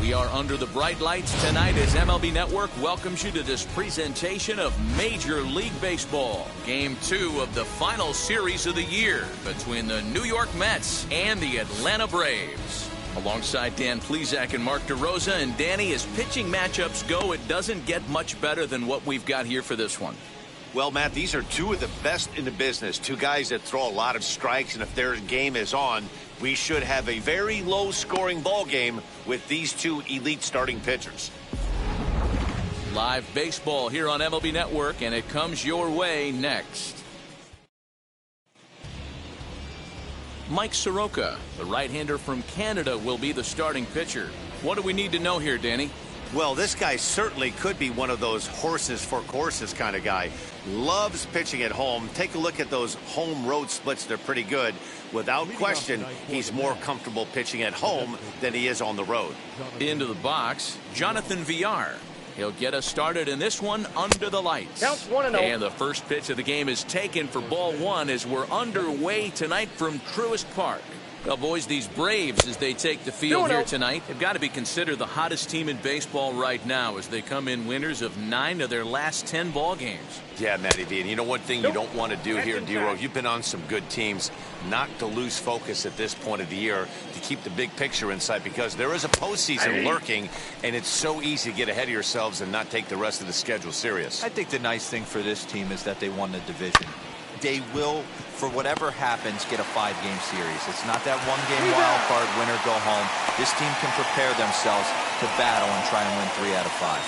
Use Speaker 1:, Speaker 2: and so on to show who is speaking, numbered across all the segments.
Speaker 1: We are under the bright lights tonight as MLB Network welcomes you to this presentation of Major League Baseball. Game 2 of the final series of the year between the New York Mets and the Atlanta Braves. Alongside Dan Plesac and Mark DeRosa, and Danny, as pitching matchups go, it doesn't get much better than what we've got here for this one.
Speaker 2: Well, Matt, these are two of the best in the business. Two guys that throw a lot of strikes, and if their game is on, we should have a very low-scoring ball game with these two elite starting pitchers.
Speaker 1: Live baseball here on MLB Network, and it comes your way next. Mike Soroka, the right-hander from Canada, will be the starting pitcher. What do we need to know here, Danny?
Speaker 2: Well, this guy certainly could be one of those horses for courses kind of guy. Loves pitching at home. Take a look at those home-road splits. They're pretty good. Without question, he's more comfortable pitching at home than he is on the road.
Speaker 1: Into the box, Jonathan Villar. He'll get us started in this one under the lights.
Speaker 3: Counts 1-0.
Speaker 1: And the first pitch of the game is taken for ball one as we're underway tonight from Truist Park. Well, boys, these Braves, as they take the field here tonight, have got to be considered the hottest team in baseball right now as they come in winners of 9 of their last 10 ball games.
Speaker 2: Yeah, Matty V. And you know one thing you don't want to do here, D-Row, you've been on some good teams, not to lose focus at this point of the year, to keep the big picture in sight, because there is a postseason lurking, and it's so easy to get ahead of yourselves and not take the rest of the schedule serious.
Speaker 4: I think the nice thing for this team is that they won the division. They will, for whatever happens, get a 5-game series. It's not that one-game wild card, win or go home. This team can prepare themselves to battle and try and win 3 out of 5.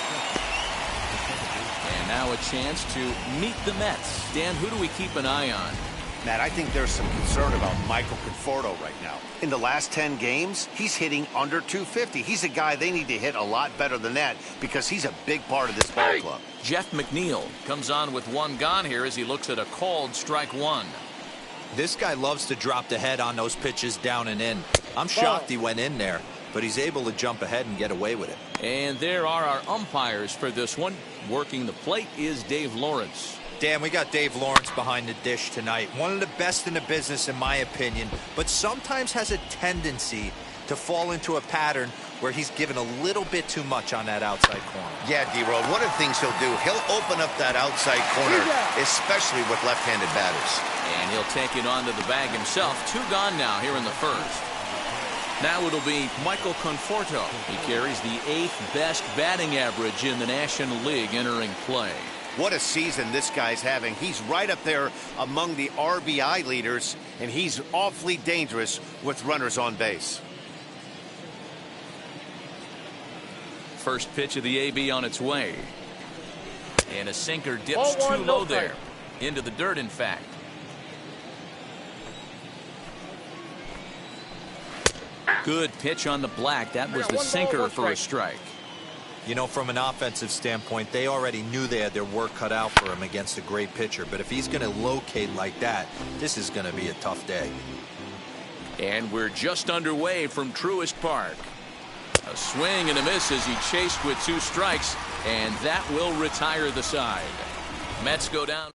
Speaker 1: And now a chance to meet the Mets. Dan, who do we keep an eye on?
Speaker 2: Matt, I think there's some concern about Michael Conforto right now. In the last 10 games, he's hitting under 250. He's a guy they need to hit a lot better than that because he's a big part of this ball club.
Speaker 1: Jeff McNeil comes on with one gone here as he looks at a called strike one.
Speaker 4: This guy loves to drop the head on those pitches down and in. I'm shocked he went in there, but he's able to jump ahead and get away with it.
Speaker 1: And there are our umpires for this one. Working the plate is Dave Lawrence.
Speaker 4: Dan, we got Dave Lawrence behind the dish tonight. One of the best in the business, in my opinion, but sometimes has a tendency to fall into a pattern where he's given a little bit too much on that outside corner.
Speaker 2: Yeah, D-Roll, one of the things he'll do, he'll open up that outside corner, especially with left-handed batters.
Speaker 1: And he'll take it onto the bag himself. 2 gone now here in the first. Now it'll be Michael Conforto. He carries the 8th best batting average in the National League entering play.
Speaker 2: What a season this guy's having. He's right up there among the RBI leaders, and he's awfully dangerous with runners on base.
Speaker 1: First pitch of the AB on its way. And a sinker dips too low there. Into the dirt, in fact. Good pitch on the black. That was the sinker for a strike.
Speaker 4: You know, from an offensive standpoint, they already knew they had their work cut out for him against a great pitcher. But if he's going to locate like that, this is going to be a tough day.
Speaker 1: And we're just underway from Truist Park. A swing and a miss as he chased with 2 strikes, and that will retire the side. Mets go down.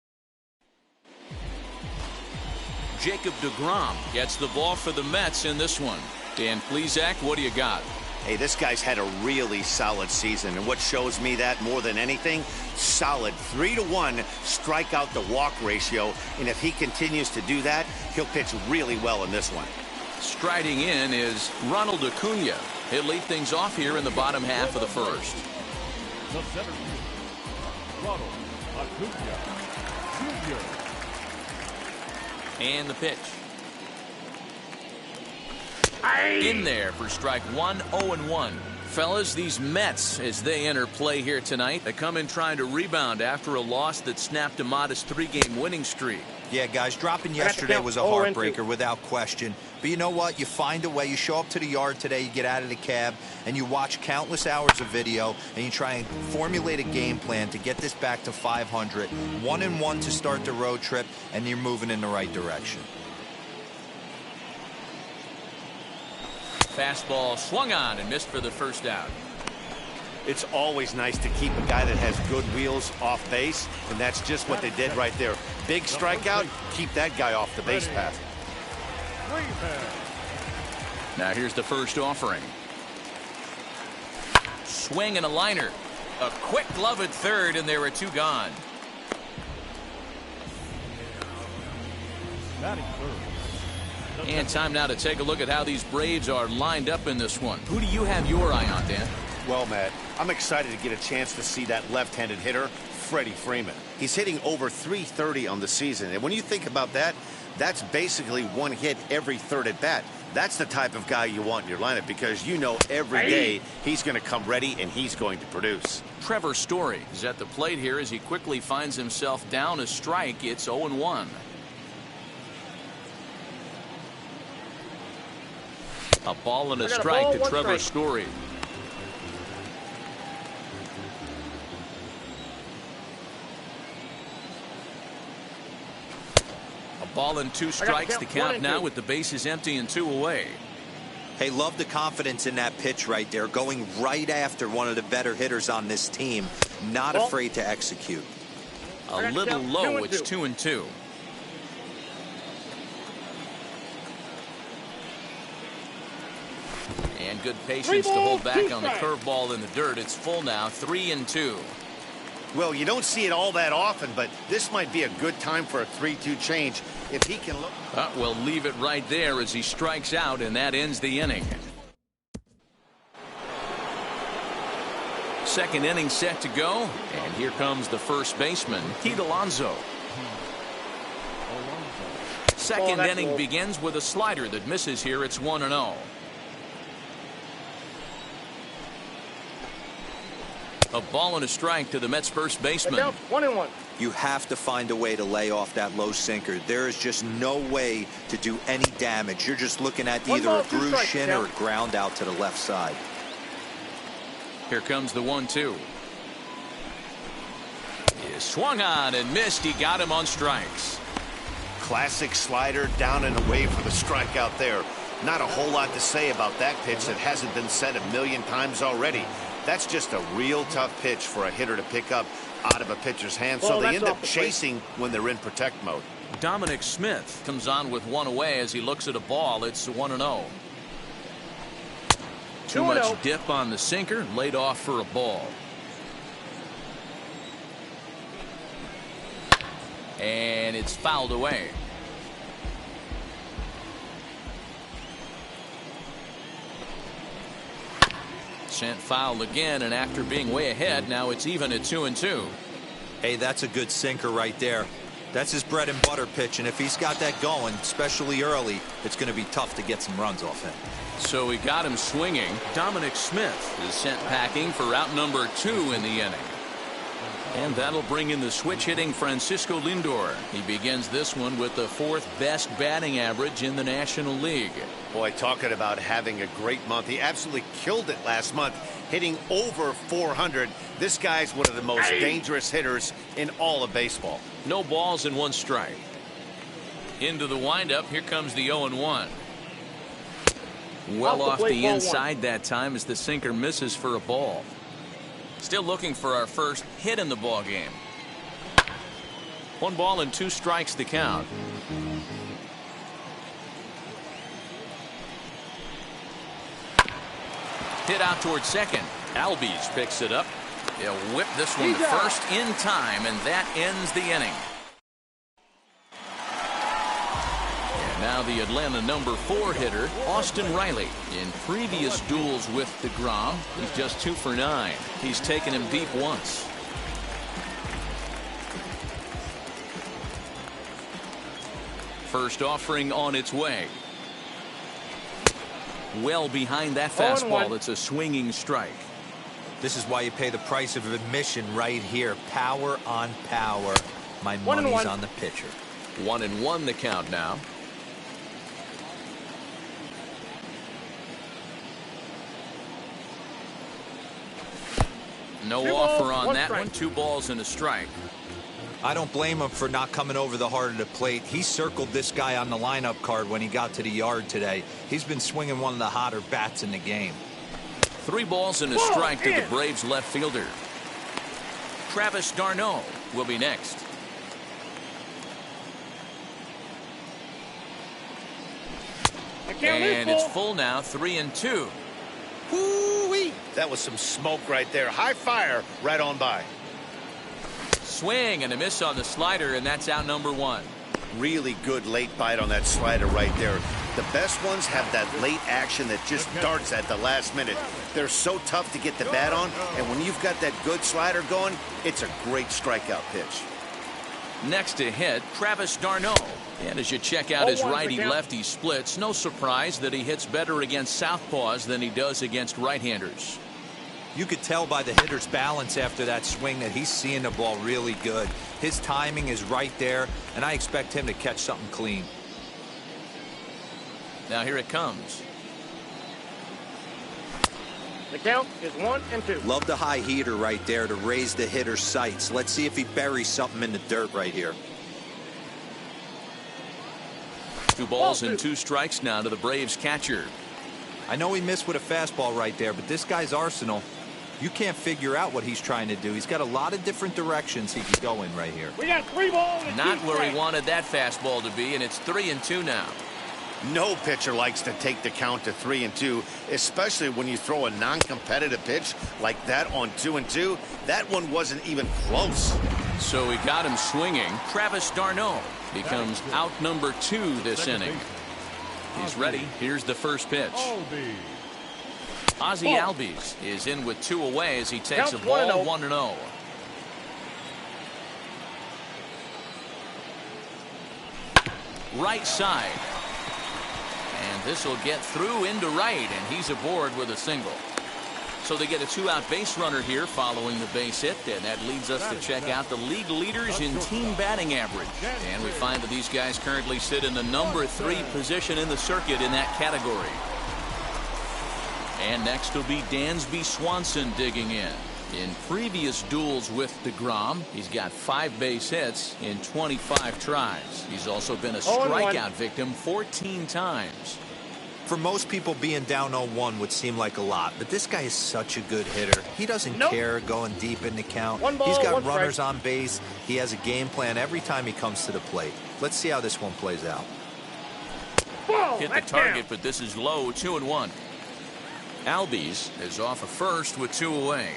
Speaker 1: Jacob deGrom gets the ball for the Mets in this one. Dan Plesac, what do you got?
Speaker 2: Hey, this guy's had a really solid season, and what shows me that more than anything, solid 3-to-1 strikeout to walk ratio, and if he continues to do that, he'll pitch really well in this one.
Speaker 1: Striding in is Ronald Acuna. He'll lead things off here in the bottom half of the first.
Speaker 5: The center fielder, Ronald Acuna Jr.
Speaker 1: And the pitch. In there for strike 1, 0-1. Fellas, these Mets, as they enter play here tonight, they come in trying to rebound after a loss that snapped a modest 3-game winning streak.
Speaker 4: Yeah, guys, dropping yesterday was a heartbreaker without question. But you know what? You find a way. You show up to the yard today, you get out of the cab, and you watch countless hours of video, and you try and formulate a game plan to get this back to 500. 1-1 to start the road trip, and you're moving in the right direction.
Speaker 1: Fastball swung on and missed for the first out.
Speaker 2: It's always nice to keep a guy that has good wheels off base, and that's just what they did right there. Big strikeout, keep that guy off the base path.
Speaker 1: Now here's the first offering. swing and a liner. A quick glove at third, and there are two gone.
Speaker 5: Batting third.
Speaker 1: And time now to take a look at how these Braves are lined up in this one. Who do you have your eye on, Dan?
Speaker 2: Well, Matt, I'm excited to get a chance to see that left-handed hitter, Freddie Freeman. He's hitting over .330 on the season, and when you think about that, that's basically one hit every third at bat. That's the type of guy you want in your lineup because you know every day he's going to come ready and he's going to produce.
Speaker 1: Trevor Story is at the plate here as he quickly finds himself down a strike. It's 0-1. A ball and a strike to Trevor Story. Ball and two strikes to count now with the bases empty and 2 away.
Speaker 4: Hey, love the confidence in that pitch right there, going right after one of the better hitters on this team, not afraid to execute.
Speaker 1: A little low, it's 2-2. And good patience to hold back on the curveball in the dirt. It's full now, 3-2.
Speaker 2: Well, you don't see it all that often, but this might be a good time for a 3-2 change if he can look.
Speaker 1: We'll leave it right there as he strikes out, and that ends the inning. Second inning set to go, and here comes the first baseman, Pete Alonso. Second inning begins with a slider that misses here. It's 1-0. A ball and a strike to the Mets first baseman.
Speaker 3: 1-1.
Speaker 4: You have to find a way to lay off that low sinker. There is just no way to do any damage. You're just looking at either a through shin or a ground out to the left side.
Speaker 1: Here comes the 1-2. He swung on and missed. He got him on strikes.
Speaker 2: Classic slider down and away for the strikeout there. Not a whole lot to say about that pitch that hasn't been said a million times already. That's just a real tough pitch for a hitter to pick up out of a pitcher's hand, so they end up chasing when they're in protect mode.
Speaker 1: Dominic Smith comes on with one away as he looks at a ball. It's 1-0. Too much dip on the sinker, laid off for a ball. And it's fouled away. Sent foul again, and after being way ahead, now it's even at 2-2.
Speaker 4: Hey, that's a good sinker right there. That's his bread and butter pitch, and if he's got that going, especially early, it's going to be tough to get some runs off him.
Speaker 1: So he got him swinging. Dominic Smith is sent packing for out number 2 in the inning. And that'll bring in the switch hitting Francisco Lindor. He begins this one with the 4th best batting average in the National League.
Speaker 2: Boy, talking about having a great month. He absolutely killed it last month, hitting over 400. This guy's one of the most dangerous hitters in all of baseball.
Speaker 1: No balls and 1 strike. Into the windup. Here comes the 0-1. Well off the inside that time as the sinker misses for a ball. Still looking for our first hit in the ball game. 1 ball and 2 strikes to count. Hit out towards second. Albies picks it up. They'll whip this one to first in time, and that ends the inning. And now the Atlanta number 4 hitter, Austin Riley. In previous duels with DeGrom, he's just 2 for 9. He's taken him deep once. First offering on its way. Well behind that fastball. It's a swinging strike.
Speaker 4: This is why you pay the price of admission right here. Power on power. My money's on the pitcher.
Speaker 1: 1-1 the count now. No offer on that one. 2 balls and a strike.
Speaker 4: I don't blame him for not coming over the heart of the plate. He circled this guy on the lineup card when he got to the yard today. He's been swinging one of the hotter bats in the game.
Speaker 1: 3 balls and a strike to the Braves left fielder. Travis d'Arnaud will be next. And it's full now, 3-2.
Speaker 4: Woo-wee.
Speaker 3: That was some smoke right there. High fire right on by.
Speaker 1: Swing and a miss on the slider, and that's out number 1.
Speaker 3: Really good late bite on that slider right there. The best ones have that late action that just darts at the last minute. They're so tough to get the bat on, and when you've got that good slider going, it's a great strikeout pitch.
Speaker 1: Next to hit, Travis d'Arnaud. And as you check out his righty-lefty splits, no surprise that he hits better against southpaws than he does against right-handers.
Speaker 4: You could tell by the hitter's balance after that swing that he's seeing the ball really good. His timing is right there, and I expect him to catch something clean.
Speaker 1: Now here it comes.
Speaker 5: The count is 1-2.
Speaker 4: Love the high heater right there to raise the hitter's sights. Let's see if he buries something in the dirt right here.
Speaker 1: 2 balls and 2 strikes now to the Braves catcher.
Speaker 4: I know he missed with a fastball right there, but this guy's arsenal, you can't figure out what he's trying to do. He's got a lot of different directions he could go in right here.
Speaker 5: We got 3 balls and 2
Speaker 1: Not where
Speaker 5: strikes.
Speaker 1: he wanted that fastball to be, and it's 3-2 now.
Speaker 3: No pitcher likes to take the count to 3-2, especially when you throw a non-competitive pitch like that on 2-2. That one wasn't even close.
Speaker 1: So he got him swinging. Travis d'Arnaud becomes out number 2 this inning. He's ready. Here's the first pitch. Ozzie Albies is in with 2 away as he takes a ball 1-0. Right side. And this will get through into right, and he's aboard with a single. So they get a 2-out base runner here following the base hit, and that leads us to check out the league leaders in team batting average. And we find that these guys currently sit in the number 3 position in the circuit in that category. And next will be Dansby Swanson digging in. In previous duels with DeGrom, he's got 5 base hits in 25 tries. He's also been a strikeout victim 14 times.
Speaker 4: For most people, being down 0-1 would seem like a lot, but this guy is such a good hitter. He doesn't care going deep in the count. He's got runners on base. He has a game plan every time he comes to the plate. Let's see how this one plays out.
Speaker 1: Hit the target, but this is low, 2-1. Albies is off a first with 2 away.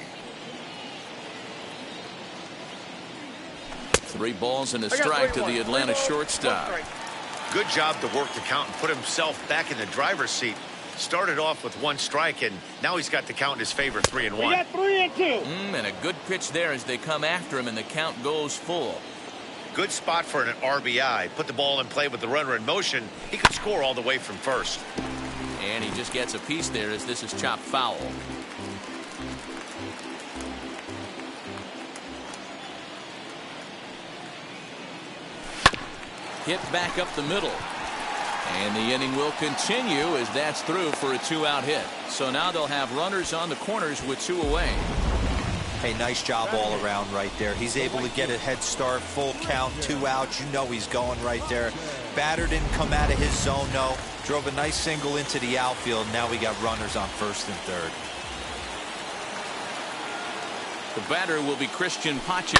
Speaker 1: 3 balls and a strike to the Atlanta shortstop.
Speaker 3: Good job to work the count and put himself back in the driver's seat. Started off with 1 strike, and now he's got the count in his favor, 3-1.
Speaker 5: We got 3-2.
Speaker 1: And a good pitch there as they come after him, and the count goes full.
Speaker 3: Good spot for an RBI. Put the ball in play with the runner in motion. He could score all the way from first.
Speaker 1: And he just gets a piece there as this is chopped foul. Hit back up the middle. And the inning will continue as that's through for a 2-out hit. So now they'll have runners on the corners with 2 away.
Speaker 4: Hey, nice job all around right there. He's able to get a head start, full count, 2 outs. You know he's going right there. Batter didn't come out of his zone, no. Drove a nice single into the outfield. Now we got runners on first and third.
Speaker 1: The batter will be Christian Pache.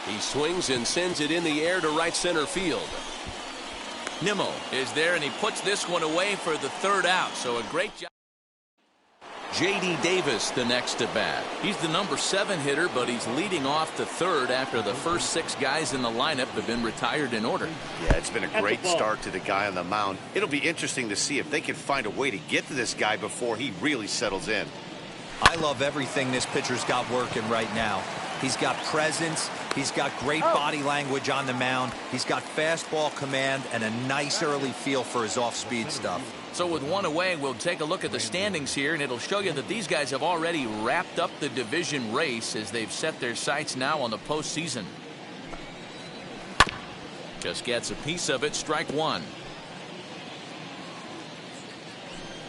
Speaker 6: He swings and sends it in the air to right center field.
Speaker 1: Nimmo is there, and he puts this one away for the 3rd out. So a great job. J.D. Davis the next to bat. He's the number 7 hitter, but he's leading off the 3rd after the first 6 guys in the lineup have been retired in order.
Speaker 3: Yeah, it's been a great start to the guy on the mound. It'll be interesting to see if they can find a way to get to this guy before he really settles in.
Speaker 4: I love everything this pitcher's got working right now. He's got presence. He's got great body language on the mound. He's got fastball command and a nice early feel for his off-speed stuff.
Speaker 1: So with 1 away, we'll take a look at the standings here, and it'll show you that these guys have already wrapped up the division race as they've set their sights now on the postseason. Just gets a piece of it, strike 1.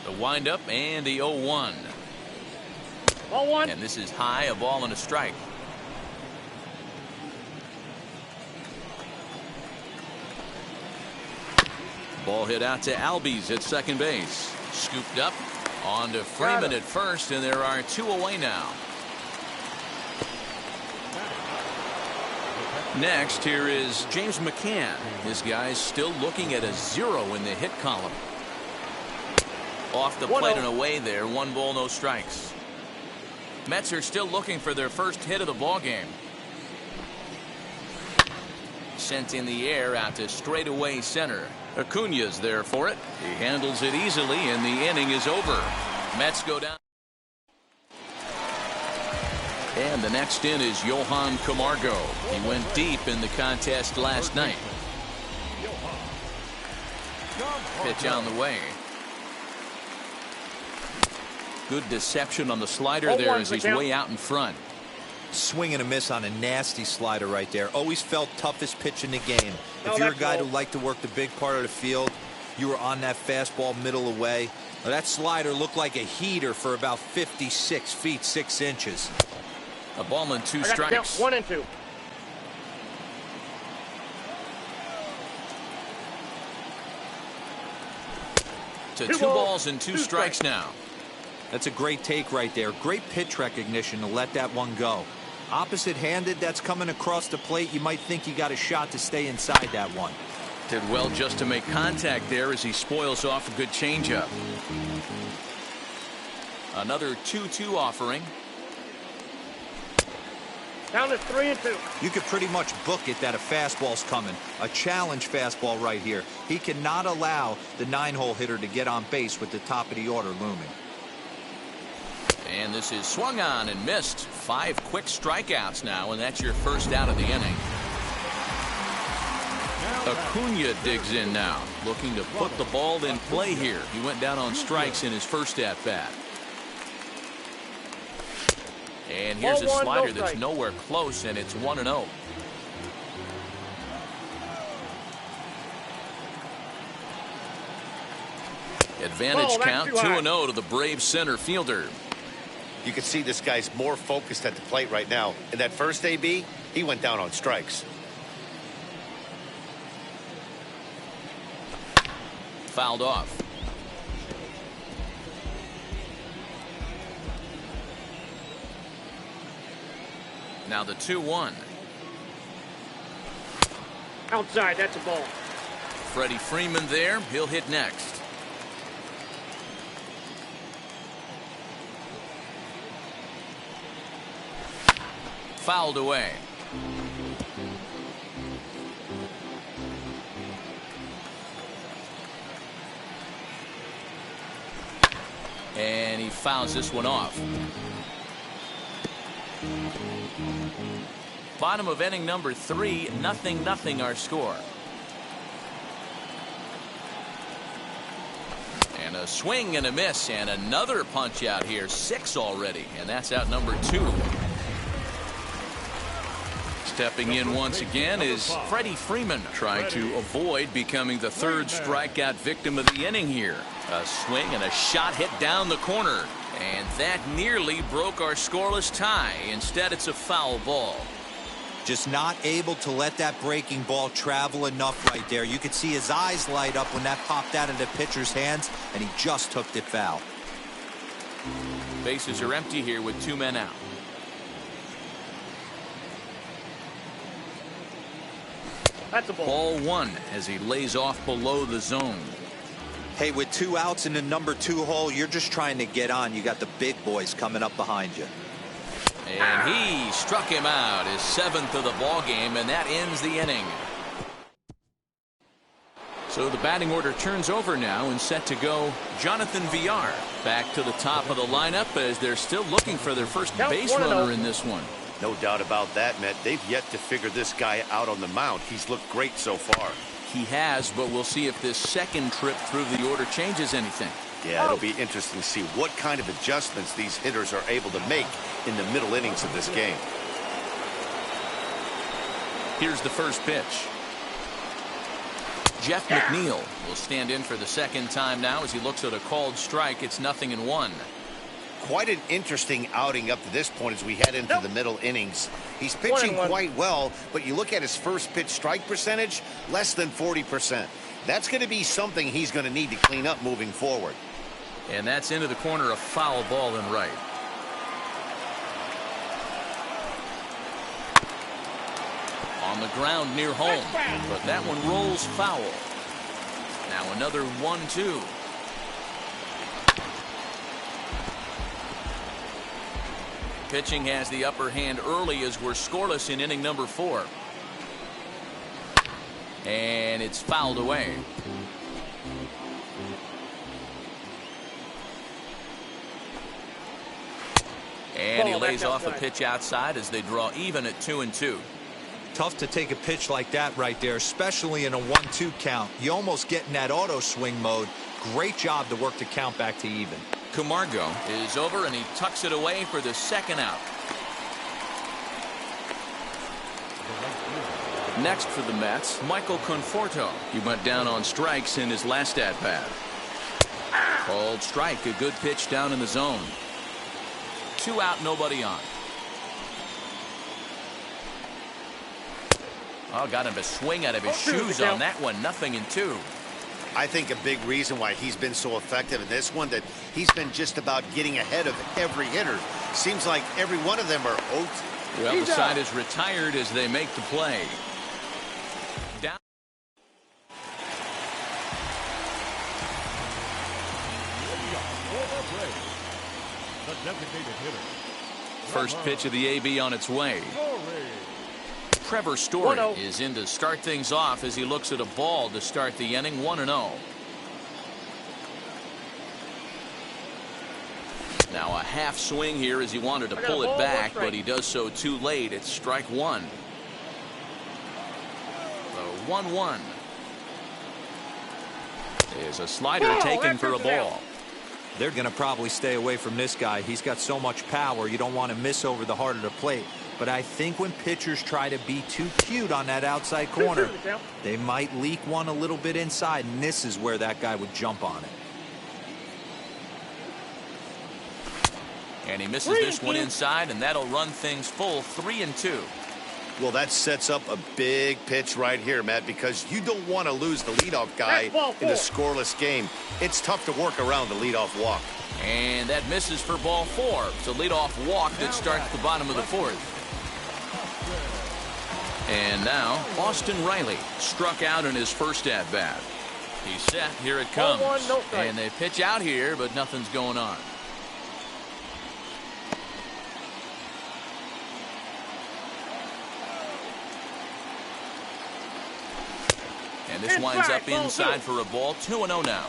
Speaker 1: The windup and the 0-1. And this is high, a ball and a strike. Ball hit out to Albies at second base. Scooped up on to Freeman at first, and there are 2 away now. Next, here is James McCann. This guy's still looking at a 0 in the hit column. Off the plate and away there. 1 ball, no strikes. Mets are still looking for their first hit of the ball game. Sent in the air out to straightaway center. Acuna's there for it. He handles it easily, and the inning is over. Mets go down. And the next in is Johan Camargo. He went deep in the contest last night. Pitch on the way. Good deception on the slider there as he's way out in front.
Speaker 4: Swing and a miss on a nasty slider right there. Always felt toughest pitch in the game. If you're a guy who liked to work the big part of the field, you were on that fastball middle away. Well, that slider looked like a heater for about 56 feet 6 inches.
Speaker 1: A ball and 2 strikes.
Speaker 5: 1 and 2.
Speaker 1: To 2 balls and 2 strikes now.
Speaker 4: That's a great take right there. Great pitch recognition to let that one go. Opposite-handed, that's coming across the plate. You might think you got a shot to stay inside that one.
Speaker 1: Did well just to make contact there as he spoils off a good changeup. Another 2-2 offering.
Speaker 5: Down to 3 and 2.
Speaker 4: You could pretty much book it that a fastball's coming. A challenge fastball right here. He cannot allow the 9-hole hitter to get on base with the top of the order looming.
Speaker 1: And this is swung on and missed. 5 quick strikeouts now, and that's your first out of the inning. Acuna digs in now, looking to put the ball in play here. He went down on strikes in his first at-bat. And here's a slider that's nowhere close, and it's 1-0. Advantage count 2-0 to the Braves center fielder.
Speaker 3: You can see this guy's more focused at the plate right now. In that first AB, he went down on strikes.
Speaker 1: Fouled off. Now the 2-1.
Speaker 5: Outside, that's a ball.
Speaker 1: Freddie Freeman there. He'll hit next. Fouled away. And he fouls this one off. Bottom of inning number 3, 0-0 our score. And a swing and a miss, and another punch out here. 6 already, and that's out number 2. Stepping in once again is Freddie Freeman, trying to avoid becoming the 3rd strikeout victim of the inning here. A swing and a shot hit down the corner, and that nearly broke our scoreless tie. Instead, it's a foul ball.
Speaker 4: Just not able to let that breaking ball travel enough right there. You could see his eyes light up when that popped out of the pitcher's hands, and he just hooked it foul.
Speaker 1: Bases are empty here with 2 men out.
Speaker 5: That's a ball.
Speaker 1: Ball 1 as he lays off below the zone.
Speaker 4: Hey, with 2 outs in the number 2 hole, you're just trying to get on. You got the big boys coming up behind you.
Speaker 1: And he struck him out, his 7th of the ball game, and that ends the inning. So the batting order turns over now, and set to go Jonathan Villar back to the top of the lineup as they're still looking for their first base runner in this one.
Speaker 3: No doubt about that, Matt. They've yet to figure this guy out on the mound. He's looked great so far.
Speaker 1: He has, but we'll see if this second trip through the order changes anything.
Speaker 3: Yeah, it'll be interesting to see what kind of adjustments these hitters are able to make in the middle innings of this game.
Speaker 1: Here's the first pitch. Jeff McNeil will stand in for the second time now as he looks at a called strike. It's 0-1.
Speaker 3: Quite an interesting outing up to this point as we head into the middle innings. He's pitching quite well, but you look at his first pitch strike percentage, less than 40%. That's going to be something he's going to need to clean up moving forward.
Speaker 1: And that's into the corner, a foul ball and right. On the ground near home, but that one rolls foul. Now another 1-2. pitching has the upper hand early as we're scoreless in inning number 4. And it's fouled away. And he lays off a pitch outside as they draw even at 2-2.
Speaker 4: Tough to take a pitch like that right there, especially in a 1-2 count. You almost get in that auto swing mode. Great job to work the count back to even.
Speaker 1: Camargo is over and he tucks it away for the second out. Next for the Mets, Michael Conforto. He went down on strikes in his last at-bat. Called strike, a good pitch down in the zone. 2 out, nobody on. Oh, got him to swing out of his shoes on that one. 0-2.
Speaker 3: I think a big reason why he's been so effective in this one, that he's been just about getting ahead of every hitter. Seems like every one of them are out.
Speaker 1: Well, the side is retired as they make the play. Down. First pitch of the AB on its way. Trevor Story is in to start things off as he looks at a ball to start the inning. 1-0. Now a half swing here as he wanted to pull it back, but he does so too late. It's strike 1. The 1-1 is a slider taken for a ball.
Speaker 4: They're going to probably stay away from this guy. He's got so much power. You don't want to miss over the heart of the plate. But I think when pitchers try to be too cute on that outside corner, they might leak one a little bit inside, and this is where that guy would jump on it.
Speaker 1: And he misses this one inside, and that'll run things full. 3-2.
Speaker 3: Well, that sets up a big pitch right here, Matt, because you don't want to lose the leadoff guy in a scoreless game. It's tough to work around the leadoff walk.
Speaker 1: And that misses for ball 4. It's a leadoff walk that starts the bottom of the 4th. And now Austin Riley struck out in his first at-bat. He's set. Here it comes. And they pitch out here, but nothing's going on. And this winds up inside for a ball. 2-0 now.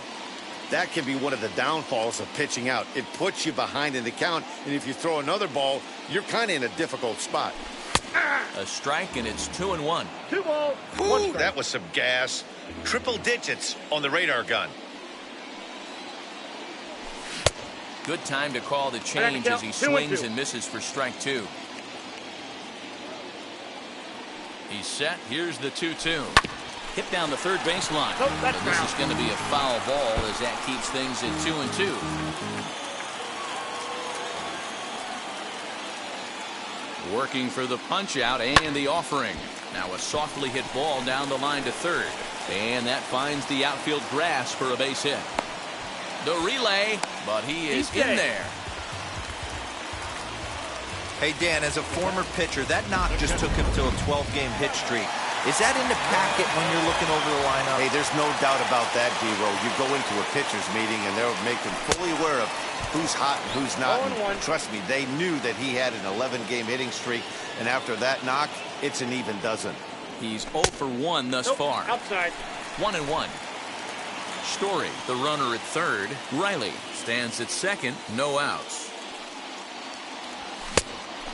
Speaker 3: That can be one of the downfalls of pitching out. It puts you behind in the count, and if you throw another ball, you're kind of in a difficult spot.
Speaker 1: A strike, and it's 2-1.
Speaker 5: 2 balls.
Speaker 3: Ooh, that was some gas. Triple digits on the radar gun.
Speaker 1: Good time to call the change as he swings and misses for strike 2. He's set. Here's the 2-2. Hit down the third baseline. And this is going to be a foul ball as that keeps things at 2-2. Working for the punch out and the offering. Now a softly hit ball down the line to third. And that finds the outfield grass for a base hit. The relay, but he is in there.
Speaker 4: Hey, Dan, as a former pitcher, that knock just took him to a 12-game hit streak. Is that in the packet when you're looking over the lineup?
Speaker 3: Hey, there's no doubt about that, D-Row. You go into a pitcher's meeting, and they'll make them fully aware of who's hot and who's not. And trust me, they knew that he had an 11-game hitting streak, and after that knock, it's an even dozen.
Speaker 1: He's 0 for 1 thus far.
Speaker 5: Outside.
Speaker 1: 1-1. Story, the runner at third. Riley stands at second. No outs.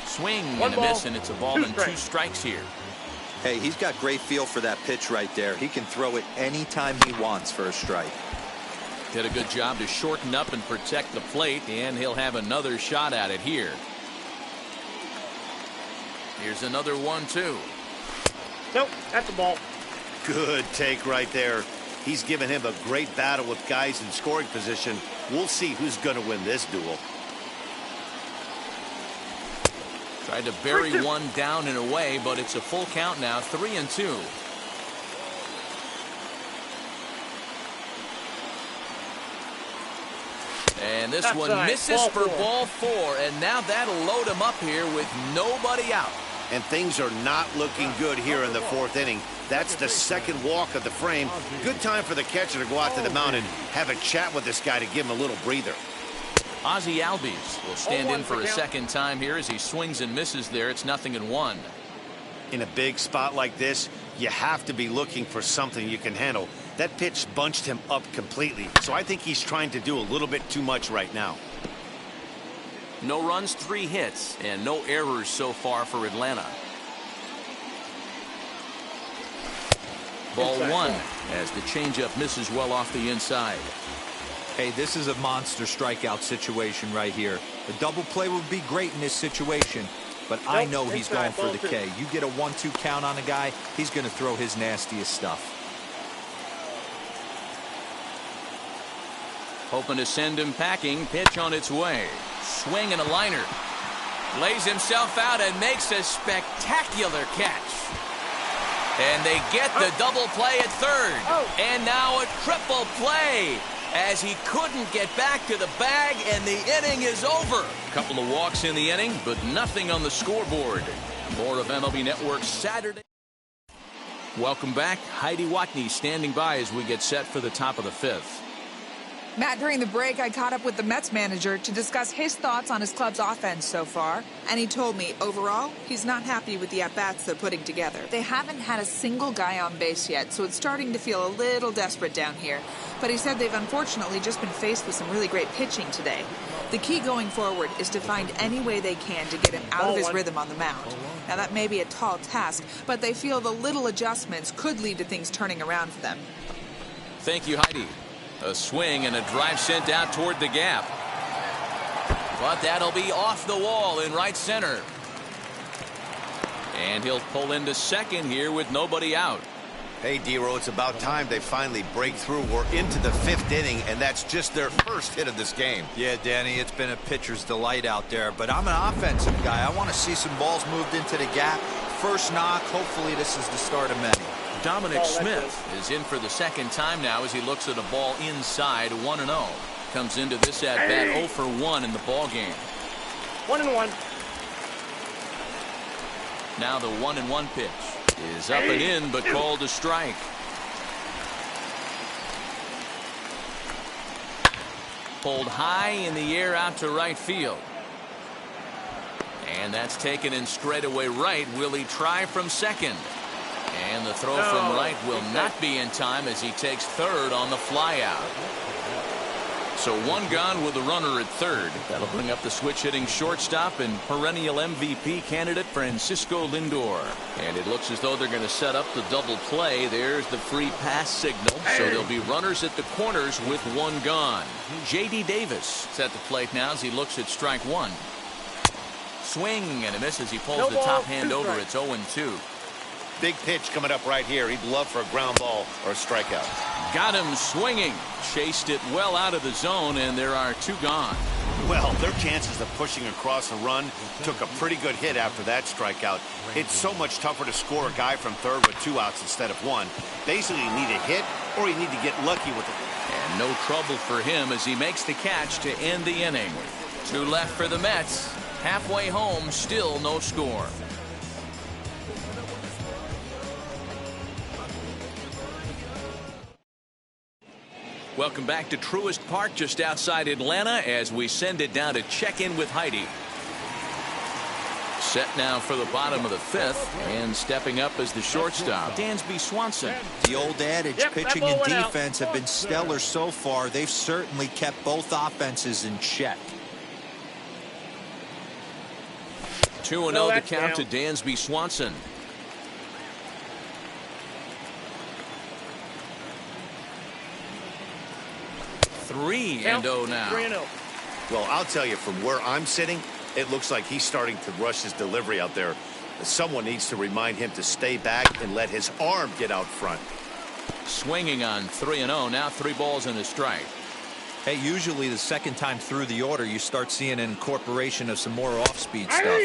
Speaker 1: Swing and a miss, and it's a ball and 2 strikes here.
Speaker 4: Hey, he's got great feel for that pitch right there. He can throw it anytime he wants for a strike.
Speaker 1: Did a good job to shorten up and protect the plate, and he'll have another shot at it here. Here's another 1-2.
Speaker 5: Nope, that's a ball.
Speaker 3: Good take right there. He's given him a great battle with guys in scoring position. We'll see who's going to win this duel.
Speaker 1: Tried to bury one down and away, but it's a full count now. 3-2. And this one misses for ball 4, and now that'll load him up here with nobody out.
Speaker 3: And things are not looking good here in the 4th inning. That's the second walk of the frame. Good time for the catcher to go out to the mound and have a chat with this guy to give him a little breather.
Speaker 1: Ozzie Albies will stand in for a second time here as he swings and misses there. It's 0-1.
Speaker 3: In a big spot like this, you have to be looking for something you can handle. That pitch bunched him up completely, so I think he's trying to do a little bit too much right now.
Speaker 1: No runs, 3 hits, and no errors so far for Atlanta. Ball 1 as the changeup misses well off the inside.
Speaker 4: Hey, this is a monster strikeout situation right here. The double play would be great in this situation, but I know he's going for the K. You get a 1-2 count on a guy, he's going to throw his nastiest stuff.
Speaker 1: Hoping to send him packing. Pitch on its way. Swing and a liner. Lays himself out and makes a spectacular catch. And they get the double play at third. And now a triple play as he couldn't get back to the bag, and the inning is over. A couple of walks in the inning, but nothing on the scoreboard. More of MLB Network Saturday. Welcome back. Heidi Watney standing by as we get set for the top of the 5th.
Speaker 7: Matt, during the break, I caught up with the Mets manager to discuss his thoughts on his club's offense so far. And he told me, overall, he's not happy with the at-bats they're putting together. They haven't had a single guy on base yet, so it's starting to feel a little desperate down here. But he said they've unfortunately just been faced with some really great pitching today. The key going forward is to find any way they can to get him out of his rhythm on the mound. Now, that may be a tall task, but they feel the little adjustments could lead to things turning around for them.
Speaker 1: Thank you, Heidi. A swing and a drive sent out toward the gap. But that'll be off the wall in right center. And he'll pull into second here with nobody out.
Speaker 3: Hey, D-Row, it's about time they finally break through. We're into the 5th inning, and that's just their first hit of this game.
Speaker 4: Yeah, Danny, it's been a pitcher's delight out there, but I'm an offensive guy. I want to see some balls moved into the gap. First knock, hopefully this is the start of many.
Speaker 1: Dominic Smith is in for the second time now as he looks at a ball inside. 1-0. Comes into this at bat 0 for 1 in the ball game.
Speaker 5: 1-1.
Speaker 1: Now the 1-1 pitch is up and in, but called a strike. Pulled high in the air out to right field. And that's taken in straightaway right. Will he try from second? And the throw from right will not be in time as he takes third on the flyout. So 1 gone with a runner at third. That'll bring up the switch hitting shortstop and perennial MVP candidate Francisco Lindor. And it looks as though they're going to set up the double play. There's the free pass signal. So there'll be runners at the corners with 1 gone. J.D. Davis is at the plate now as he looks at strike 1. Swing and a miss as he pulls the top hand over. It's 0-2.
Speaker 3: Big pitch coming up right here. He'd love for a ground ball or a strikeout.
Speaker 1: Got him swinging. Chased it well out of the zone, and there are 2 gone.
Speaker 3: Well, their chances of pushing across a run took a pretty good hit after that strikeout. It's so much tougher to score a guy from third with 2 outs instead of 1. Basically, you need a hit or you need to get lucky with it.
Speaker 1: And no trouble for him as he makes the catch to end the inning. 2 left for the Mets. Halfway home, still no score. Welcome back to Truist Park just outside Atlanta as we send it down to check in with Heidi. Set now for the bottom of the 5th, and stepping up as the shortstop, Dansby Swanson.
Speaker 4: The old adage, pitching and defense have been stellar so far. They've certainly kept both offenses in check.
Speaker 1: 2-0 to count to Dansby Swanson. Three and 0 now.
Speaker 5: 3-0.
Speaker 3: Well, I'll tell you, from where I'm sitting, it looks like he's starting to rush his delivery out there. Someone needs to remind him to stay back and let his arm get out front.
Speaker 1: Swinging on 3-0. Now 3 balls and a strike.
Speaker 4: Hey, usually the second time through the order, you start seeing an incorporation of some more off-speed stuff.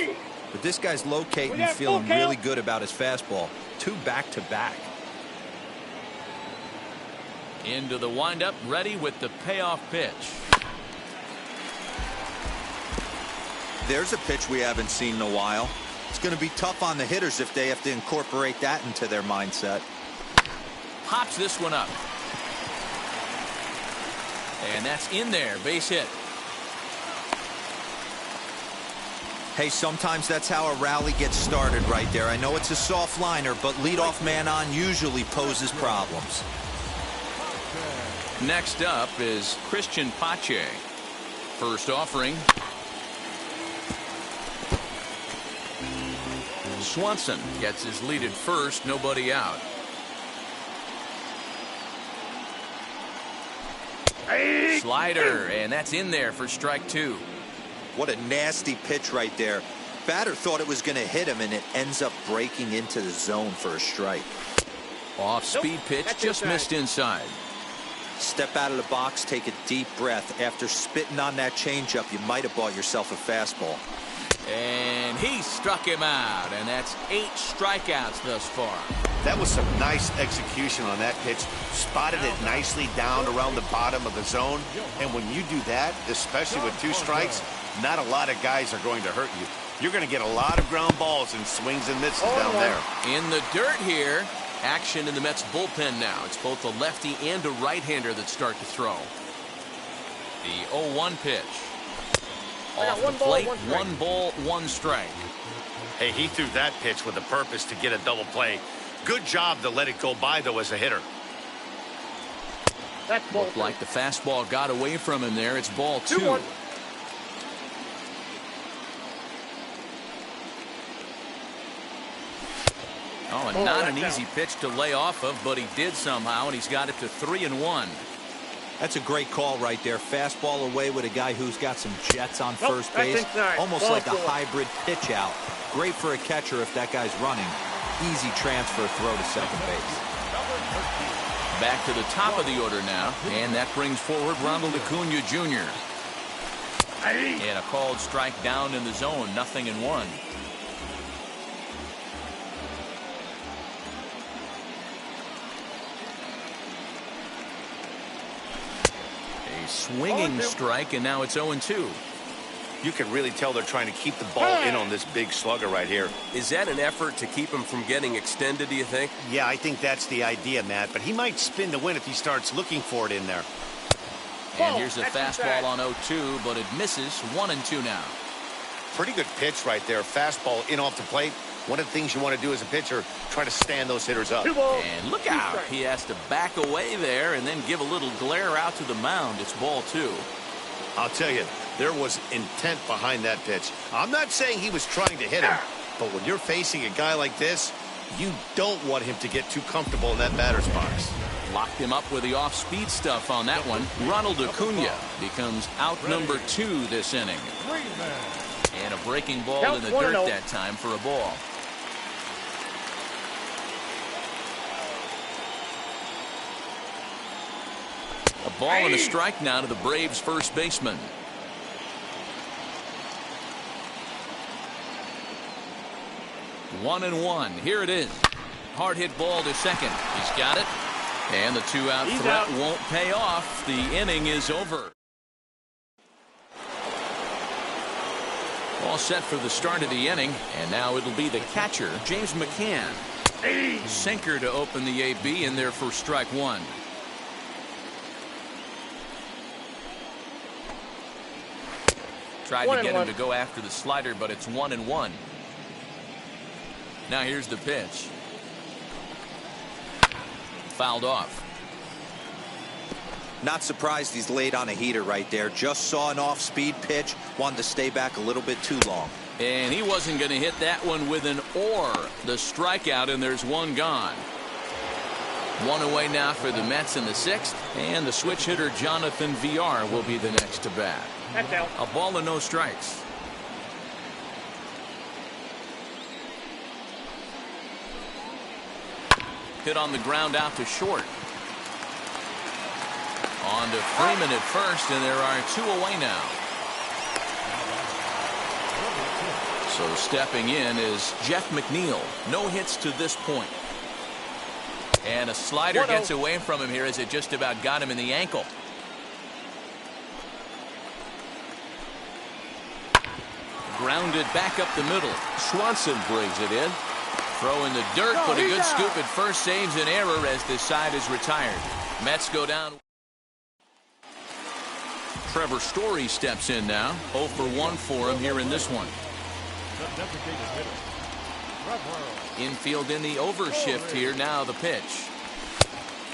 Speaker 4: But this guy's locating and feeling really good about his fastball. 2 back-to-back.
Speaker 1: Into the windup, ready with the payoff pitch.
Speaker 4: There's a pitch we haven't seen in a while. It's going to be tough on the hitters if they have to incorporate that into their mindset.
Speaker 1: Pops this one up. And that's in there, base hit.
Speaker 4: Hey, sometimes that's how a rally gets started right there. I know it's a soft liner, but leadoff man on usually poses problems.
Speaker 1: Next up is Christian Pache. First offering. Swanson gets his lead at first, nobody out. Slider, and that's in there for strike 2.
Speaker 4: What a nasty pitch right there. Batter thought it was going to hit him, and it ends up breaking into the zone for a strike.
Speaker 1: Off-speed pitch, just missed inside.
Speaker 4: Step out of the box, take a deep breath. After spitting on that changeup, you might have bought yourself a fastball.
Speaker 1: And he struck him out, and that's 8 strikeouts thus far.
Speaker 3: That was some nice execution on that pitch. Spotted it nicely down around the bottom of the zone. And when you do that, especially with 2 strikes, not a lot of guys are going to hurt you. You're going to get a lot of ground balls and swings and misses down there.
Speaker 1: In the dirt here. Action in the Mets bullpen now. It's both a lefty and a right-hander that start to throw. The 0-1 pitch. Off the plate, 1 ball, 1 strike.
Speaker 2: Hey, he threw that pitch with a purpose to get a double play. Good job to let it go by, though, as a hitter.
Speaker 1: Looked like the fastball got away from him there. It's ball 2. Oh, and not an easy pitch to lay off of, but he did somehow, and he's got it to 3-1.
Speaker 4: That's a great call right there. Fastball away with a guy who's got some jets on first base. Almost like a hybrid pitch out. Great for a catcher if that guy's running. Easy transfer throw to second base.
Speaker 1: Back to the top of the order now, and that brings forward Ronald Acuna Jr. And a called strike down in the zone, 0-1. Swinging strike, and now it's 0-2.
Speaker 2: You can really tell they're trying to keep the ball in on this big slugger right here.
Speaker 6: Is that an effort to keep him from getting extended, do you think?
Speaker 3: Yeah, I think that's the idea, Matt. But he might spin to win if he starts looking for it in there.
Speaker 1: And here's a fastball on 0-2, but it misses. 1-2 now.
Speaker 2: Pretty good pitch right there. Fastball in off the plate. One of the things you want to do as a pitcher, try to stand those hitters up.
Speaker 1: And look out. He has to back away there and then give a little glare out to the mound. It's ball 2.
Speaker 3: I'll tell you, there was intent behind that pitch. I'm not saying he was trying to hit him, but when you're facing a guy like this, you don't want him to get too comfortable in that batter's box.
Speaker 1: Locked him up with the off-speed stuff on that one. Ronald Acuna becomes out number 2 this inning. And a breaking ball in the dirt that time for a ball. A ball and a strike now to the Braves first baseman. One and one. Here it is. Hard hit ball to second. He's got it. And the 2-out threat won't pay off. The inning is over. All set for the start of the inning. And now it'll be the catcher, James McCann. Sinker to open the AB in there for strike 1. Tried to get him to go after the slider, but it's 1-1. Now here's the pitch. Fouled off.
Speaker 4: Not surprised he's laid on a heater right there. Just saw an off-speed pitch. Wanted to stay back a little bit too long.
Speaker 1: And he wasn't going to hit that one with an or. The strikeout, and there's one gone. One away now for the Mets in the 6th. And the switch hitter, Jonathan Villar, will be the next to bat. A ball and no strikes. Hit on the ground out to short. On to Freeman at first, and there are 2 away now. So stepping in is Jeff McNeil. No hits to this point. And a slider gets away from him here as it just about got him in the ankle. Grounded back up the middle. Swanson brings it in. Throw in the dirt, but a good scoop at first saves an error as this side is retired. Mets go down. Trevor Story steps in now. 0 for 1 for him here in this one. Infield in the overshift here. Now the pitch.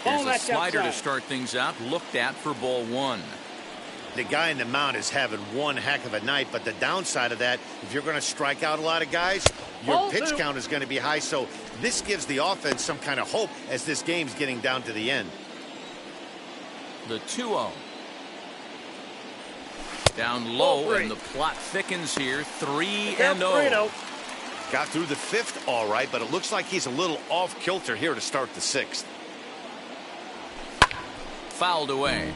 Speaker 1: There's a slider to start things out. Looked at for ball one.
Speaker 3: The guy in the mound is having one heck of a night, but the downside of that, if you're going to strike out a lot of guys, your pitch count is going to be high. So this gives the offense some kind of hope as this game's getting down to the end.
Speaker 1: The 2-0. Down low, and the plot thickens here. 3-0.
Speaker 3: Got through the fifth all right, but it looks like he's a little off kilter here to start the sixth.
Speaker 1: Fouled away.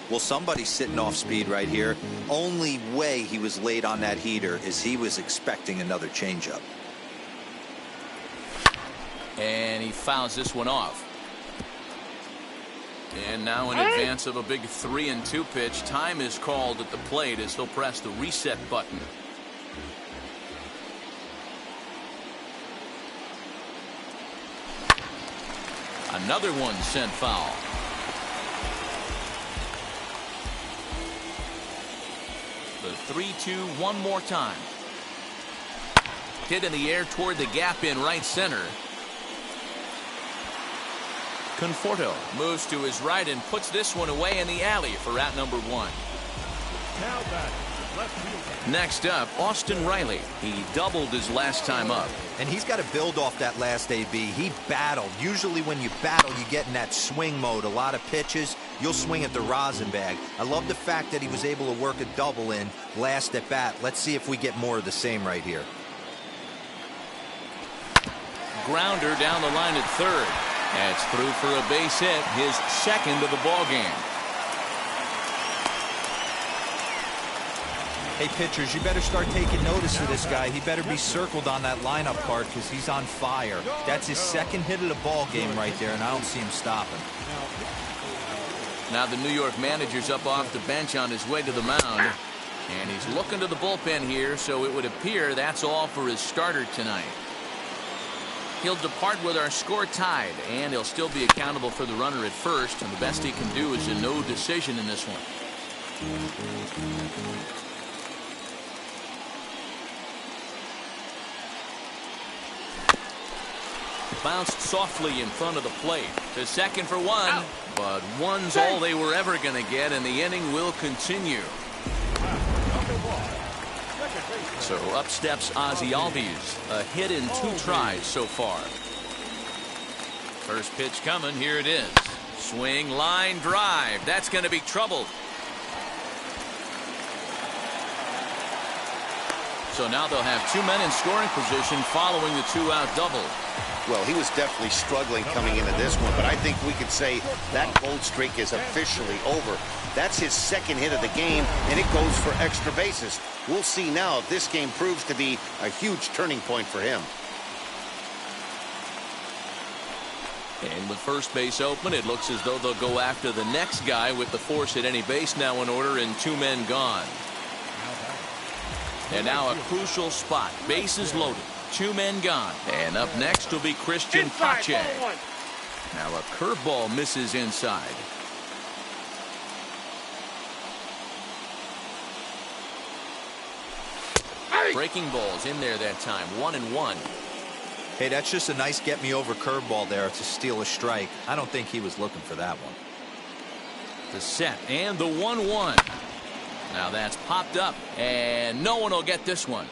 Speaker 4: Well, somebody's sitting off speed right here. Only way he was late on that heater is he was expecting another changeup.
Speaker 1: And he fouls this one off. And now in advance of a big 3-2 pitch, time is called at the plate as he'll press the reset button. Another one sent foul. The 3-2 one more time. Hit in the air toward the gap in right center. Conforto moves to his right and puts this one away in the alley for out number one. Next up, Austin Riley. He doubled his last time up.
Speaker 4: And he's got to build off that last AB. He battled. Usually when you battle, you get in that swing mode. A lot of pitches, you'll swing at the rosin bag. I love the fact that he was able to work a double in last at bat. Let's see if we get more of the same right here.
Speaker 1: Grounder down the line at third. That's through for a base hit, his second of the ball game.
Speaker 4: Hey, pitchers, you better start taking notice of this guy. He better be circled on that lineup card because he's on fire. That's his second hit of the ball game right there, and I don't see him stopping.
Speaker 1: Now the New York manager's up off the bench on his way to the mound. And he's looking to the bullpen here, so it would appear that's all for his starter tonight. He'll depart with our score tied, and he'll still be accountable for the runner at first, and the best he can do is a no decision in this one. Bounced softly in front of the plate. To second for one, but one's all they were ever going to get, and the inning will continue. So up steps Ozzie Albies. A hit in 2 tries so far. First pitch coming. Here it is. Swing, line drive. That's going to be trouble. So now they'll have 2 men in scoring position following the 2-out double.
Speaker 3: Well, he was definitely struggling coming into this one, but I think we could say that cold streak is officially over. That's his second hit of the game, and it goes for extra bases. We'll see now if this game proves to be a huge turning point for him.
Speaker 1: And with first base open, it looks as though they'll go after the next guy with the force at any base now in order and 2 men gone. And now a crucial spot. Bases loaded. 2 men gone. And up next will be Christian Pache. Now a curveball misses inside. Breaking balls in there that time. 1-1.
Speaker 4: Hey, that's just a nice get-me-over curveball there to steal a strike. I don't think he was looking for that one.
Speaker 1: The set and the 1-1. Now that's popped up, and no one will get this one.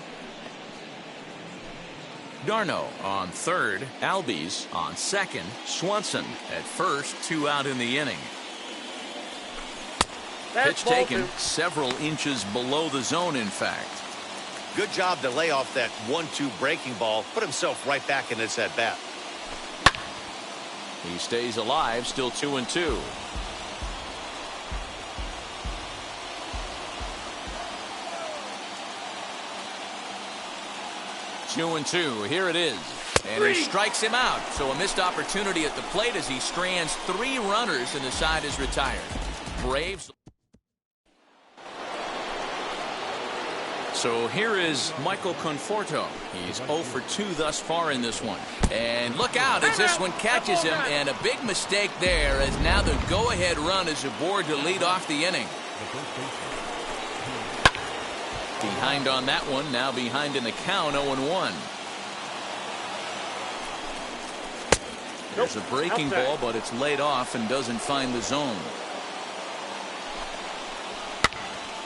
Speaker 1: Darno on third, Albies on second, Swanson at first, 2 out in the inning. Pitch taken several inches below the zone, in fact.
Speaker 3: Good job to lay off that 1-2 breaking ball, put himself right back in this at bat.
Speaker 1: He stays alive, still 2-2. Two and 2. Here it is. And he strikes him out. So a missed opportunity at the plate as he strands 3 runners and the side is retired. Braves. So here is Michael Conforto. He's 0 for 2 thus far in this one. And look out as this one catches him. And a big mistake there as now the go-ahead run is aboard to lead off the inning. Behind on that one, now behind in the count, 0-1. There's a breaking ball, but it's laid off and doesn't find the zone.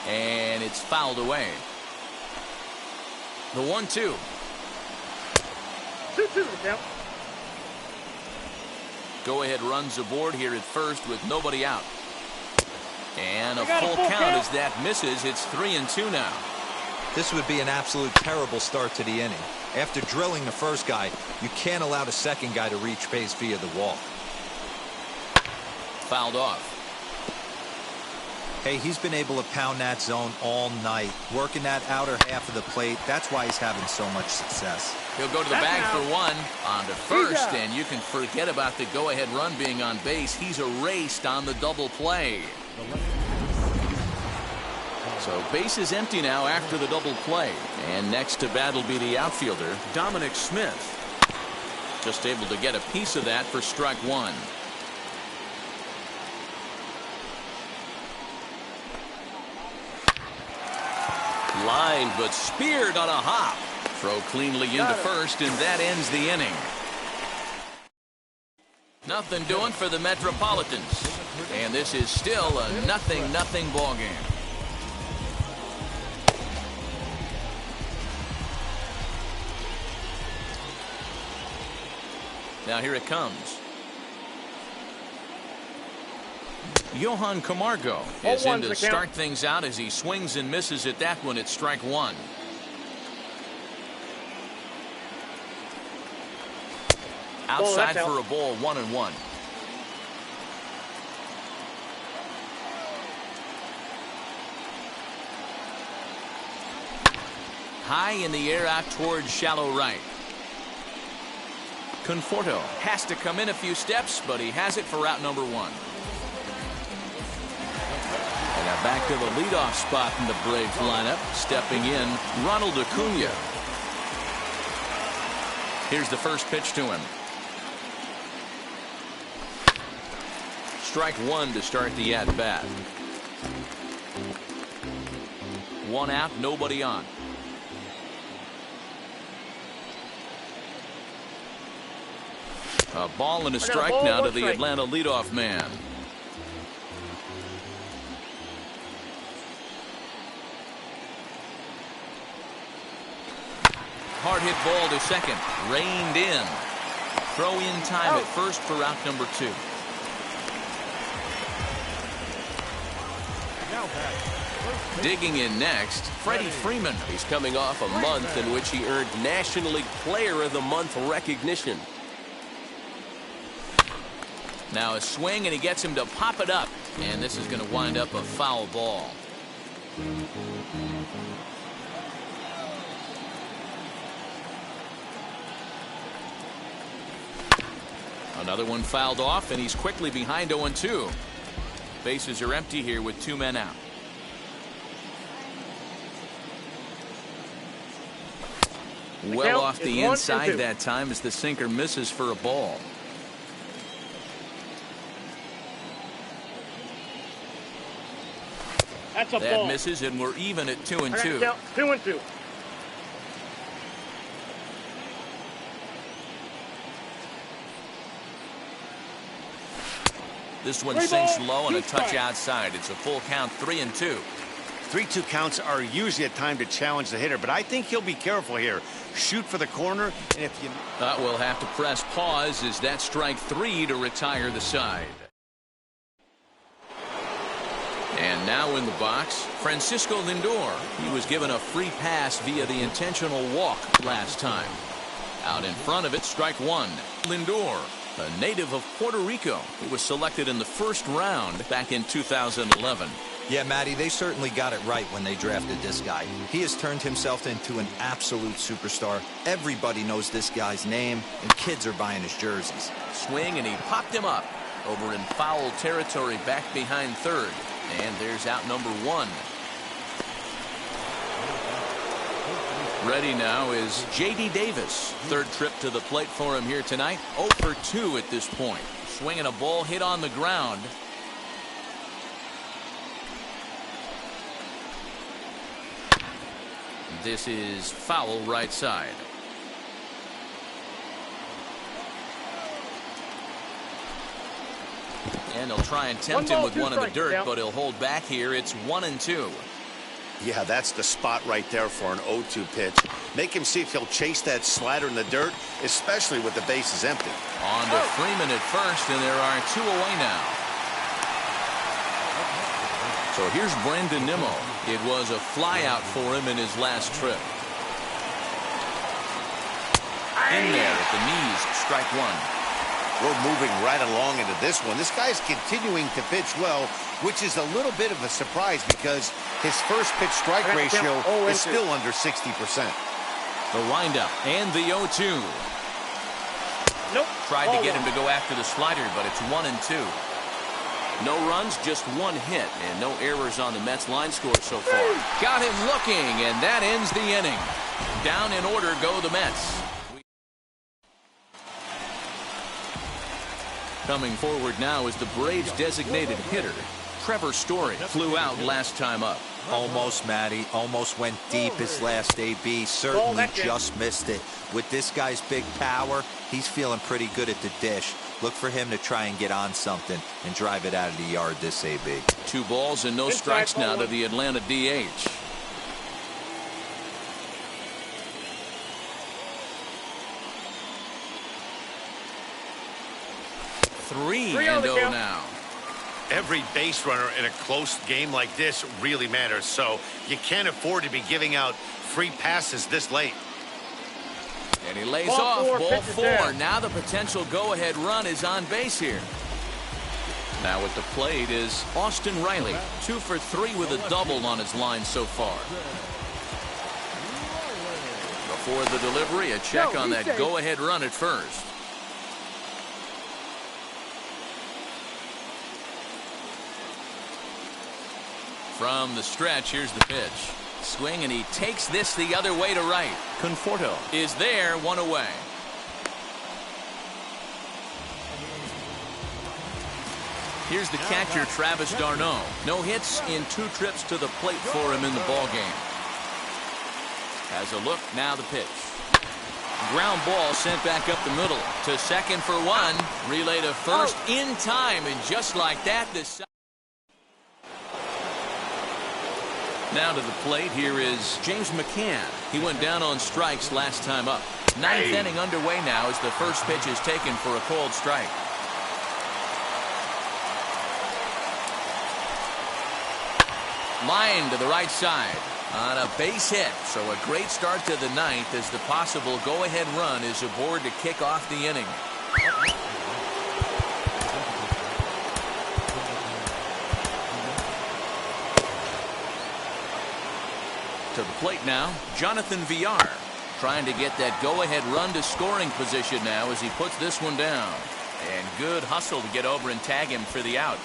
Speaker 1: And it's fouled away. The 1-2.
Speaker 5: 2-2 the count.
Speaker 1: Go-ahead runs aboard here at first with nobody out. And a full count as that misses. It's 3-2 now.
Speaker 4: This would be an absolute terrible start to the inning. After drilling the first guy, you can't allow the second guy to reach base via the walk.
Speaker 1: Fouled off.
Speaker 4: Hey, he's been able to pound that zone all night, working that outer half of the plate. That's why he's having so much success.
Speaker 1: He'll go to the bag for one. On to first, and you can forget about the go-ahead run being on base. He's erased on the double play. So base is empty now after the double play. And next to bat will be the outfielder, Dominic Smith. Just able to get a piece of that for strike one. Lined but speared on a hop. Throw cleanly into first, and that ends the inning. Nothing doing for the Metropolitans. And this is still a 0-0 ball game. Now here it comes. Johan Camargo is in to start things out as he swings and misses at that one at strike one. Outside for a ball, 1-1. High in the air out towards shallow right. Conforto has to come in a few steps, but he has it for out number one. And now back to the leadoff spot in the Braves lineup. Stepping in, Ronald Acuna. Here's the first pitch to him. Strike one to start the at-bat. One out, nobody on. A ball and a strike now to the Atlanta leadoff man. Hard hit ball to second. Reined in. Throw in time at first for out number two. Digging in next, Freddie Freeman.
Speaker 6: He's coming off a month in which he earned National League Player of the Month recognition.
Speaker 1: Now a swing, and he gets him to pop it up. And this is going to wind up a foul ball. Another one fouled off, and he's quickly behind 0-2. Bases are empty here with two men out. Well off the inside that time as the sinker misses for a ball.
Speaker 5: That's a
Speaker 1: that
Speaker 5: ball.
Speaker 1: Misses, and we're even at 2-2.
Speaker 5: 2-2.
Speaker 1: This one sinks low and a touch outside. It's a full count, 3-2.
Speaker 3: 3-2 counts are usually a time to challenge the hitter, but I think he'll be careful here. Shoot for the corner, and if you...
Speaker 1: We'll have to press pause as that strike three to retire the side. And now in the box, Francisco Lindor. He was given a free pass via the intentional walk last time. Out in front of it, strike one. Lindor, a native of Puerto Rico. He was selected in the first round back in 2011.
Speaker 4: Yeah, Matty, they certainly got it right when they drafted this guy. He has turned himself into an absolute superstar. Everybody knows this guy's name, and kids are buying his jerseys.
Speaker 1: Swing, and he popped him up. Over in foul territory back behind third. And there's out number one. Ready now is J.D. Davis. Third trip to the plate for him here tonight. 0 for 2 at this point. Swinging a ball hit on the ground. This is foul right side. And they'll try and tempt him with one in the dirt, but he'll hold back here. It's 1-2.
Speaker 3: Yeah, that's the spot right there for an 0-2 pitch. Make him see if he'll chase that slider in the dirt, especially with the bases empty.
Speaker 1: On to Freeman at first, and there are 2 away now. So here's Brandon Nimmo. It was a flyout for him in his last trip. In there at the knees, strike one.
Speaker 3: We're moving right along into this one. This guy's continuing to pitch well, which is a little bit of a surprise because his first pitch strike ratio is still under 60%.
Speaker 1: The windup and the 0-2.
Speaker 5: Nope.
Speaker 1: Tried to get him to go after the slider, but it's 1-2. No runs, just 1 hit, and no errors on the Mets line score so far. Got him looking, and that ends the inning. Down in order go the Mets. Coming forward now is the Braves' designated hitter. Trevor Story flew out last time up.
Speaker 4: Almost, Matty. Almost went deep his last AB. Certainly just missed it. With this guy's big power, he's feeling pretty good at the dish. Look for him to try and get on something and drive it out of the yard this AB.
Speaker 1: 2 balls and no strikes now to the Atlanta DH. Three and 0 now.
Speaker 3: Every base runner in a close game like this really matters, so you can't afford to be giving out free passes this late.
Speaker 1: And he lays off. Ball 4. Now the potential go-ahead run is on base here. Now at the plate is Austin Riley. 2 for 3 with a double on his line so far. Before the delivery, a check on that go-ahead run at first. From the stretch, here's the pitch. Swing, and he takes this the other way to right. Conforto is there, 1 away. Here's the catcher, Travis d'Arnaud. No hits in 2 trips to the plate for him in the ballgame. Has a look, now the pitch. Ground ball sent back up the middle. To second for 1. Relay to first in time, and just like that, this. Now to the plate, here is James McCann. He went down on strikes last time up. 9th inning underway now as the first pitch is taken for a called strike. Line to the right side on a base hit. So a great start to the 9th as the possible go-ahead run is aboard to kick off the inning. To the plate now, Jonathan Villar trying to get that go-ahead run to scoring position now as he puts this one down. And good hustle to get over and tag him for the out.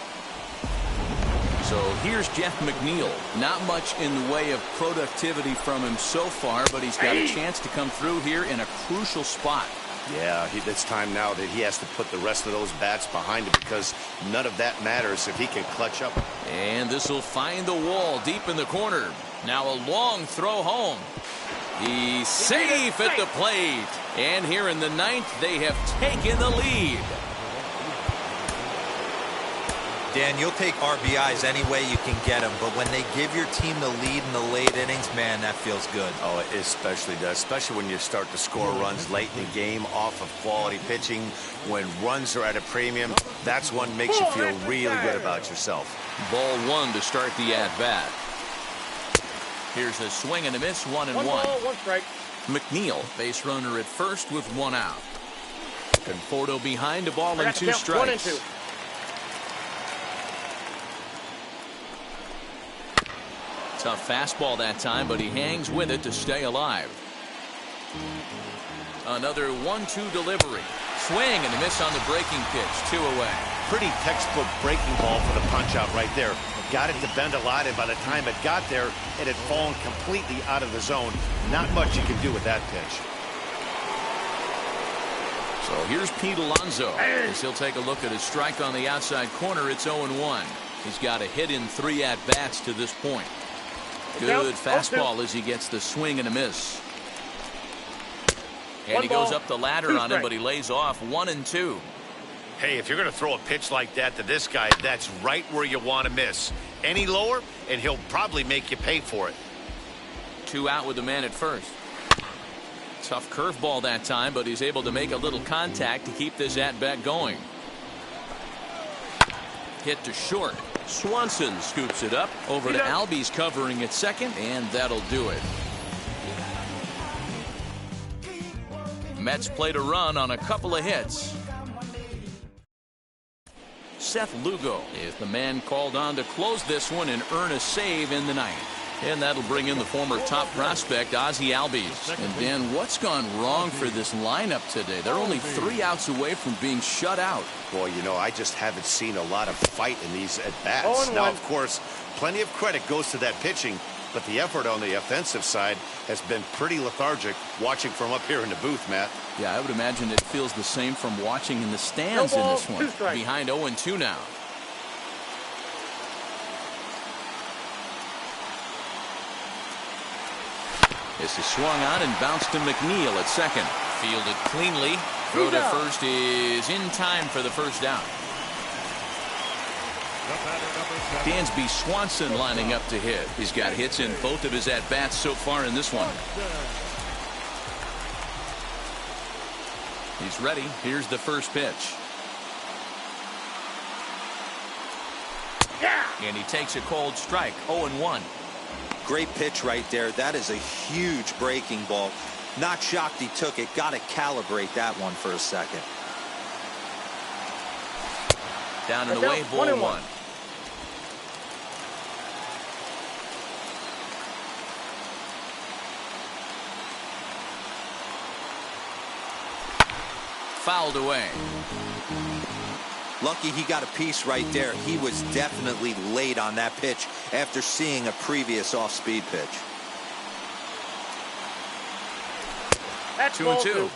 Speaker 1: So here's Jeff McNeil. Not much in the way of productivity from him so far, but he's got a chance to come through here in a crucial spot.
Speaker 3: Yeah, it's time now that he has to put the rest of those bats behind him because none of that matters if he can clutch up.
Speaker 1: And this will find the wall deep in the corner. Now a long throw home. He's safe at the plate. And here in the 9th, they have taken the lead.
Speaker 4: Dan, you'll take RBIs any way you can get them, but when they give your team the lead in the late innings, man, that feels good.
Speaker 3: Oh, it especially does, especially when you start to score runs late in the game off of quality pitching. When runs are at a premium, that's what makes you feel really good about yourself.
Speaker 1: Ball 1 to start the at-bat. Here's a swing and a miss, 1-1.
Speaker 5: 1 ball, 1 strike.
Speaker 1: McNeil, base runner at first with 1 out. Conforto behind, a ball and 2 strikes.
Speaker 5: 1 and 2.
Speaker 1: Tough fastball that time, but he hangs with it to stay alive. Another 1-2 delivery. Swing and a miss on the breaking pitch. 2 away.
Speaker 3: Pretty textbook breaking ball for the punch out right there. Got it to bend a lot, and by the time it got there, it had fallen completely out of the zone. Not much you can do with that pitch.
Speaker 1: So here's Pete Alonso as he'll take a look at his strike on the outside corner. It's 0-1. He's got a hit in 3 at-bats to this point. Good fastball as he gets the swing and a miss. And he goes up the ladder on him, but he lays off 1-2.
Speaker 2: Hey, if you're going to throw a pitch like that to this guy, that's right where you want to miss. Any lower, and he'll probably make you pay for it.
Speaker 1: 2 out with the man at first. Tough curveball that time, but he's able to make a little contact to keep this at-bat going. Hit to short. Swanson scoops it up. Over to Albies covering at second, and that'll do it. Mets played a run on a couple of hits. Seth Lugo is the man called on to close this one and earn a save in the ninth. And that'll bring in the former top prospect, Ozzie Albies. And then what's gone wrong for this lineup today? They're only 3 outs away from being shut out.
Speaker 3: Boy, you know, I just haven't seen a lot of fight in these at-bats. Now, of course, plenty of credit goes to that pitching, but the effort on the offensive side has been pretty lethargic watching from up here in the booth, Matt.
Speaker 1: Yeah, I would imagine it feels the same from watching in the stands in this one. Behind 0-2 now. This is swung on and bounced to McNeil at second. Fielded cleanly. Throw to first is in time for the first down. Dansby Swanson lining up to hit. He's got hits in both of his at-bats so far in this one. He's ready. Here's the first pitch. And he takes a cold strike. 0-1.
Speaker 4: Great pitch right there. That is a huge breaking ball. Not shocked he took it. Got to calibrate that one for a second.
Speaker 1: Down and away, ball 1. Fouled away.
Speaker 4: Lucky he got a piece right there. He was definitely late on that pitch after seeing a previous off-speed pitch.
Speaker 5: That's
Speaker 1: 2-2.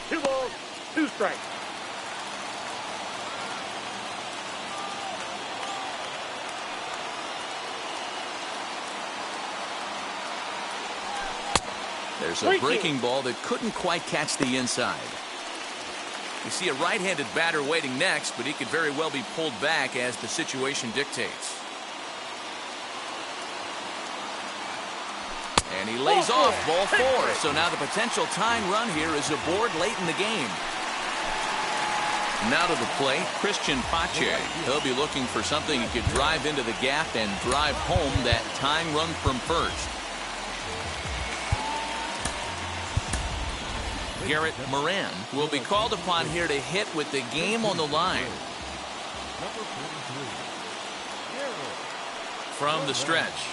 Speaker 5: 2 balls, 2 strikes.
Speaker 1: There's a breaking ball that couldn't quite catch the inside. You see a right-handed batter waiting next, but he could very well be pulled back as the situation dictates. And he lays off ball 4. So now the potential tying run here is aboard late in the game. Now to the plate, Christian Pache. He'll be looking for something he could drive into the gap and drive home that tying run from first. Garrett Moran will be called upon here to hit with the game on the line. From the stretch.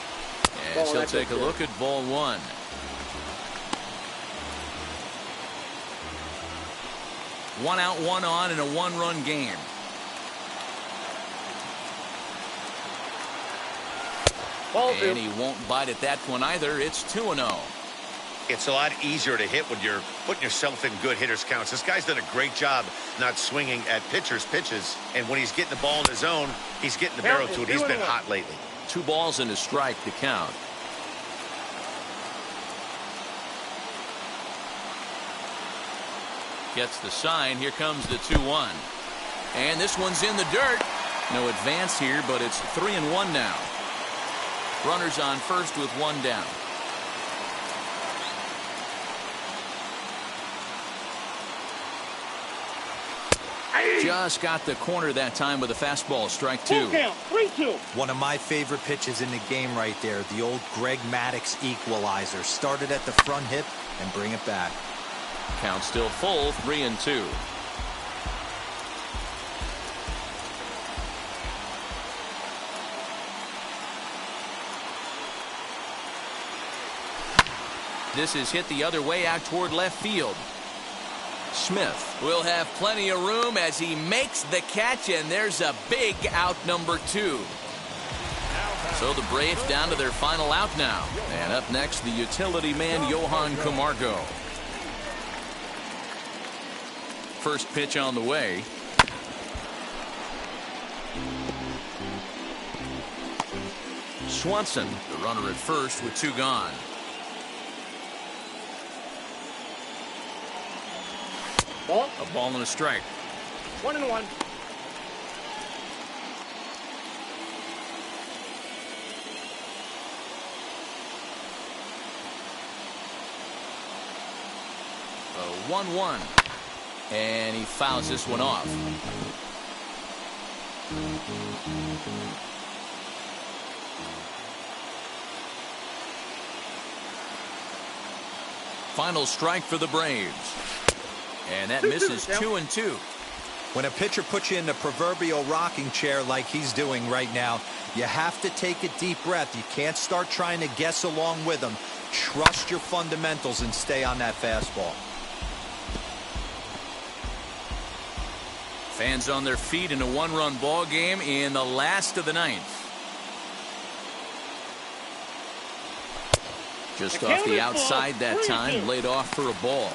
Speaker 1: As he'll take a look at ball 1. One out, one on in a 1-run game. And he won't bite at that one either. It's 2-0.
Speaker 2: It's a lot easier to hit when you're putting yourself in good hitters' counts. This guy's done a great job not swinging at pitchers' pitches. And when he's getting the ball in his zone, he's getting the barrel to it. He's been hot lately.
Speaker 1: 2 balls and a strike to count. Gets the sign. Here comes the 2-1. And this one's in the dirt. No advance here, but it's 3-1 now. Runners on first with 1 down. Just got the corner that time with a fastball. Strike 2.
Speaker 5: 3-2.
Speaker 4: One of my favorite pitches in the game right there. The old Greg Maddux equalizer. Started at the front hip and bring it back.
Speaker 1: Count still full. 3-2. This is hit the other way out toward left field. Smith will have plenty of room as he makes the catch, and there's a big out, number 2. So the Braves down to their final out now. And up next, the utility man, Johan Camargo. First pitch on the way. Swanson, the runner at first with 2 gone.
Speaker 5: Ball.
Speaker 1: A ball and a strike.
Speaker 5: 1-1.
Speaker 1: A 1-1. And he fouls this one off. Final strike for the Braves. And that misses 2-2.
Speaker 4: When a pitcher puts you in the proverbial rocking chair like he's doing right now, you have to take a deep breath. You can't start trying to guess along with him. Trust your fundamentals and stay on that fastball.
Speaker 1: Fans on their feet in a 1-run ball game in the last of the 9th. Just off the outside that time, laid off for a ball.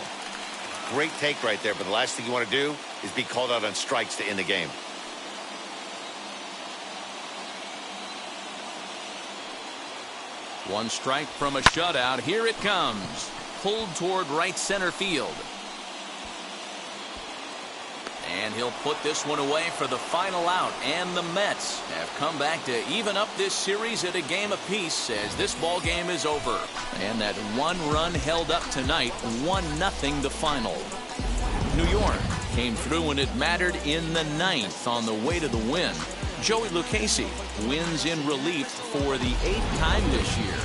Speaker 3: Great take right there, but the last thing you want to do is be called out on strikes to end the game.
Speaker 1: One strike from a shutout. Here it comes. Pulled toward right center field. And he'll put this one away for the final out. And the Mets have come back to even up this series at a game apiece as this ball game is over. And that 1 run held up tonight, 1-0 the final. New York came through when it mattered in the 9th on the way to the win. Joey Lucchesi wins in relief for the 8th time this year.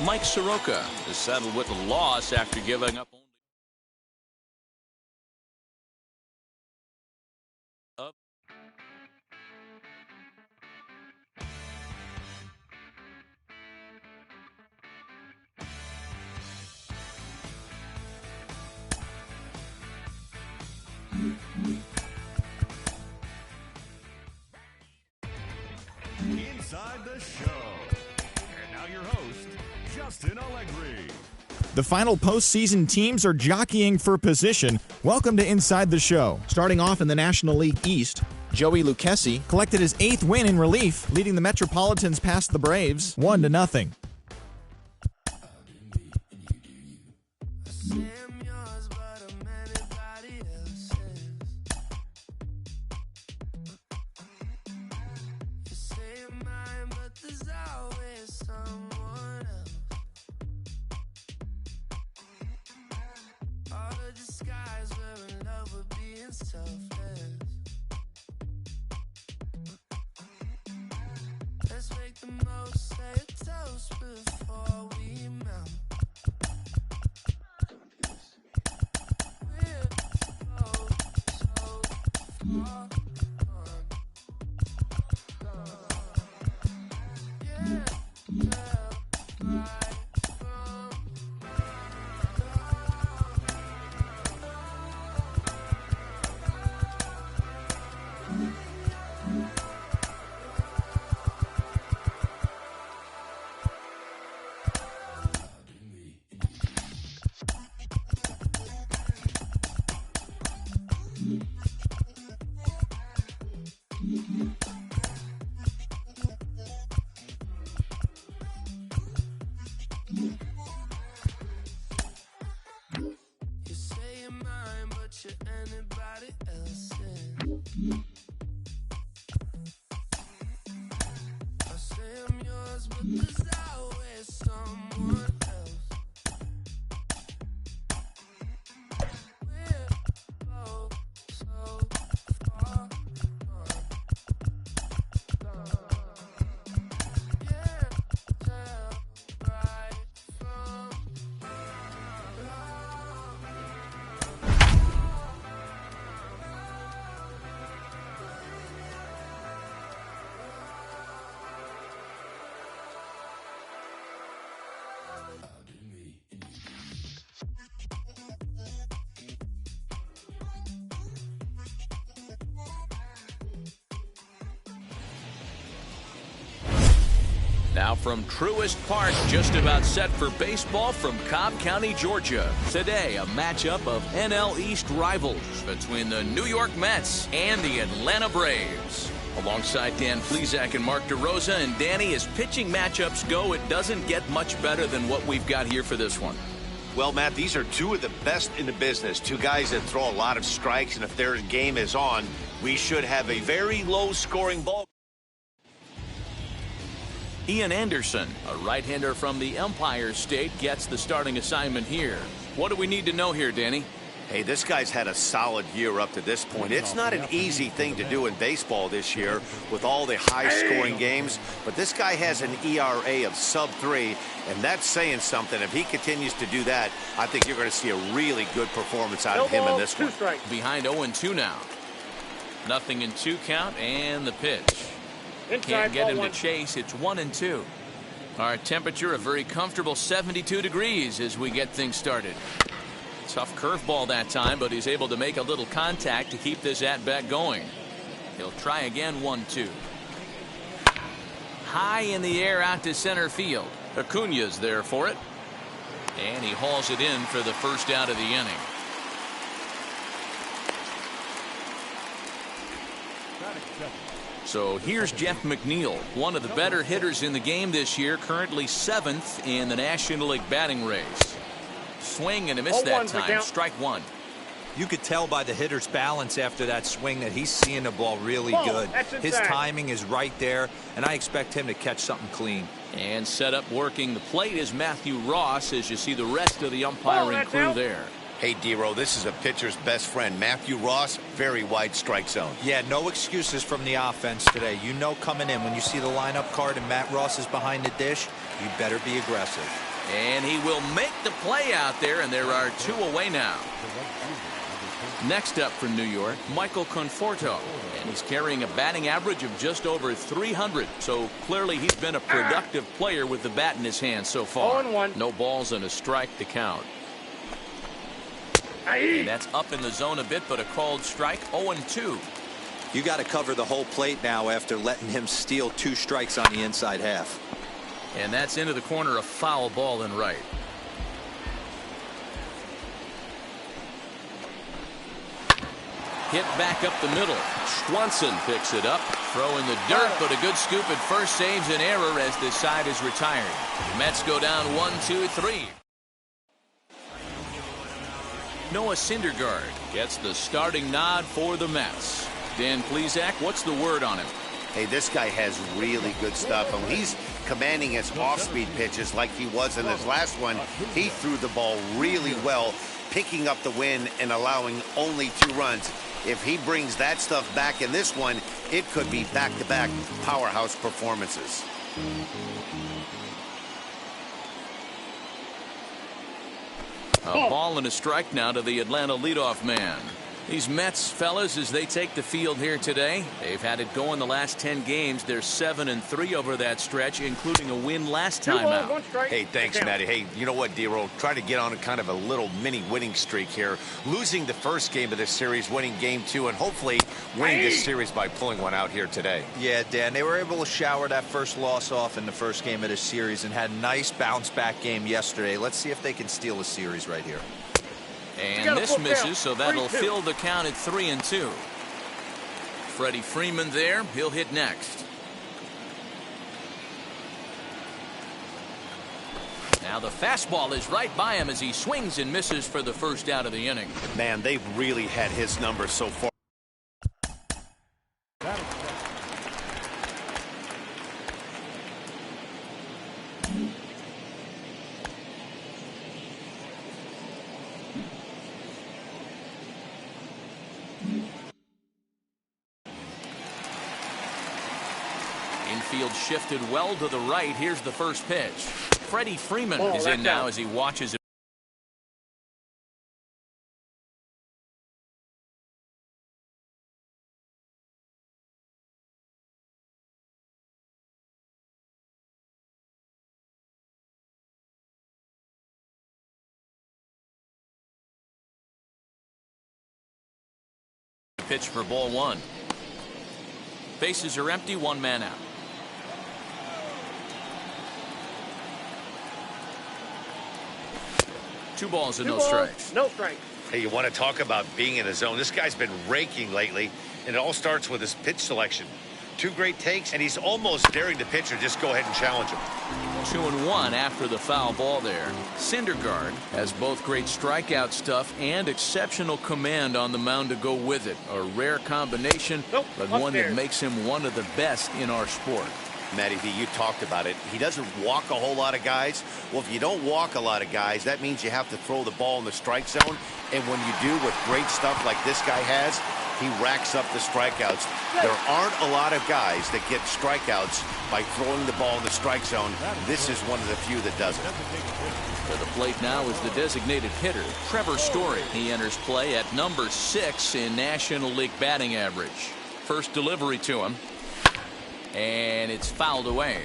Speaker 1: Mike Soroka is settled with a loss after giving up.
Speaker 8: Inside the show. And now your host, Justin Allegri.
Speaker 9: The final postseason teams are jockeying for position. Welcome to Inside the Show. Starting off in the National League East, Joey Lucchesi collected his 8th win in relief, leading the Metropolitans past the Braves 1-0.
Speaker 1: Now from Truist Park, just about set for baseball from Cobb County, Georgia. Today, a matchup of NL East rivals between the New York Mets and the Atlanta Braves. Alongside Dan Plesac and Mark DeRosa. And Danny, as pitching matchups go, it doesn't get much better than what we've got here for this one.
Speaker 2: Well, Matt, these are two of the best in the business. Two guys that throw a lot of strikes, and if their game is on, we should have a very low-scoring ball.
Speaker 1: Ian Anderson, a right-hander from the Empire State, gets the starting assignment here. What do we need to know here, Danny?
Speaker 3: Hey, this guy's had a solid year up to this point. It's not an easy thing to do in baseball this year with all the high-scoring games, but this guy has an ERA of sub-3, and that's saying something. If he continues to do that, I think you're going to see a really good performance out of him in this one.
Speaker 1: Behind 0-2 now. 0-2 count, and the pitch. Can't get him to chase. It's 1-2. Our temperature a very comfortable 72 degrees as we get things started. Tough curveball that time, but he's able to make a little contact to keep this at-bat going. He'll try again. 1-2. High in the air out to center field. Acuña's there for it. And he hauls it in for the first out of the inning. So here's Jeff McNeil, one of the better hitters in the game this year, currently 7th in the National League batting race. Swing and a miss that time. Strike one.
Speaker 4: You could tell by the hitter's balance after that swing that he's seeing the ball really good. His timing is right there, and I expect him to catch something clean.
Speaker 1: And set up working the plate is Matthew Ross, as you see the rest of the umpiring crew there.
Speaker 2: Hey, D-Row, this is a pitcher's best friend. Matthew Ross, very wide strike zone.
Speaker 4: Yeah, no excuses from the offense today. You know coming in when you see the lineup card and Matt Ross is behind the dish, you better be aggressive.
Speaker 1: And he will make the play out there, and there are 2 away now. Next up from New York, Michael Conforto. And he's carrying a batting average of just over 300. So clearly he's been a productive player with the bat in his hand so far.
Speaker 5: 0-1.
Speaker 1: No balls and a strike to count. And that's up in the zone a bit, but a called strike. 0-2.
Speaker 4: You got to cover the whole plate now after letting him steal 2 strikes on the inside half.
Speaker 1: And that's into the corner, a foul ball and right. Hit back up the middle. Swanson picks it up. Throw in the dirt, but a good scoop at first saves an error as this side is retired. Mets go down 1-2-3. Noah Syndergaard gets the starting nod for the Mets. Dan Plesac, what's the word on him?
Speaker 3: Hey, this guy has really good stuff. And he's commanding his off-speed pitches like he was in his last one. He threw the ball really well, picking up the win and allowing only 2 runs. If he brings that stuff back in this one, it could be back-to-back powerhouse performances.
Speaker 1: A ball and a strike now to the Atlanta leadoff man. These Mets fellas, as they take the field here today, they've had it going the last 10 games. They're 7-3 over that stretch, including a win last time out.
Speaker 2: Hey, thanks, Matty. Hey, you know what, D-Roll? Try to get on a kind of a little mini winning streak here. Losing the first game of this series, winning game 2, and hopefully winning this series by pulling one out here today.
Speaker 4: Yeah, Dan, they were able to shower that first loss off in the first game of this series and had a nice bounce-back game yesterday. Let's see if they can steal a series right here.
Speaker 1: And this misses, so that'll fill the count at 3-2. Freddie Freeman there. He'll hit next. Now the fastball is right by him as he swings and misses for the first out of the inning.
Speaker 3: Man, they've really had his number so far.
Speaker 1: Infield shifted well to the right. Here's the first pitch. Freddie Freeman is in now as he watches it. Pitch for ball 1. Bases are empty, 1 man out. Two balls and no strikes.
Speaker 5: No strikes.
Speaker 2: Hey, you want to talk about being in the zone? This guy's been raking lately, and it all starts with his pitch selection.
Speaker 3: 2 great takes, and he's almost daring the pitcher just go ahead and challenge him.
Speaker 1: 2-1 after the foul ball there. Syndergaard has both great strikeout stuff and exceptional command on the mound to go with it. A rare combination, but one that makes him one of the best in our sport.
Speaker 3: Matty V, you talked about it. He doesn't walk a whole lot of guys. Well, if you don't walk a lot of guys, that means you have to throw the ball in the strike zone. And when you do with great stuff like this guy has, he racks up the strikeouts. There aren't a lot of guys that get strikeouts by throwing the ball in the strike zone. This is one of the few that does it.
Speaker 1: To the plate now is the designated hitter, Trevor Story. He enters play at number 6 in National League batting average. First delivery to him. And it's fouled away.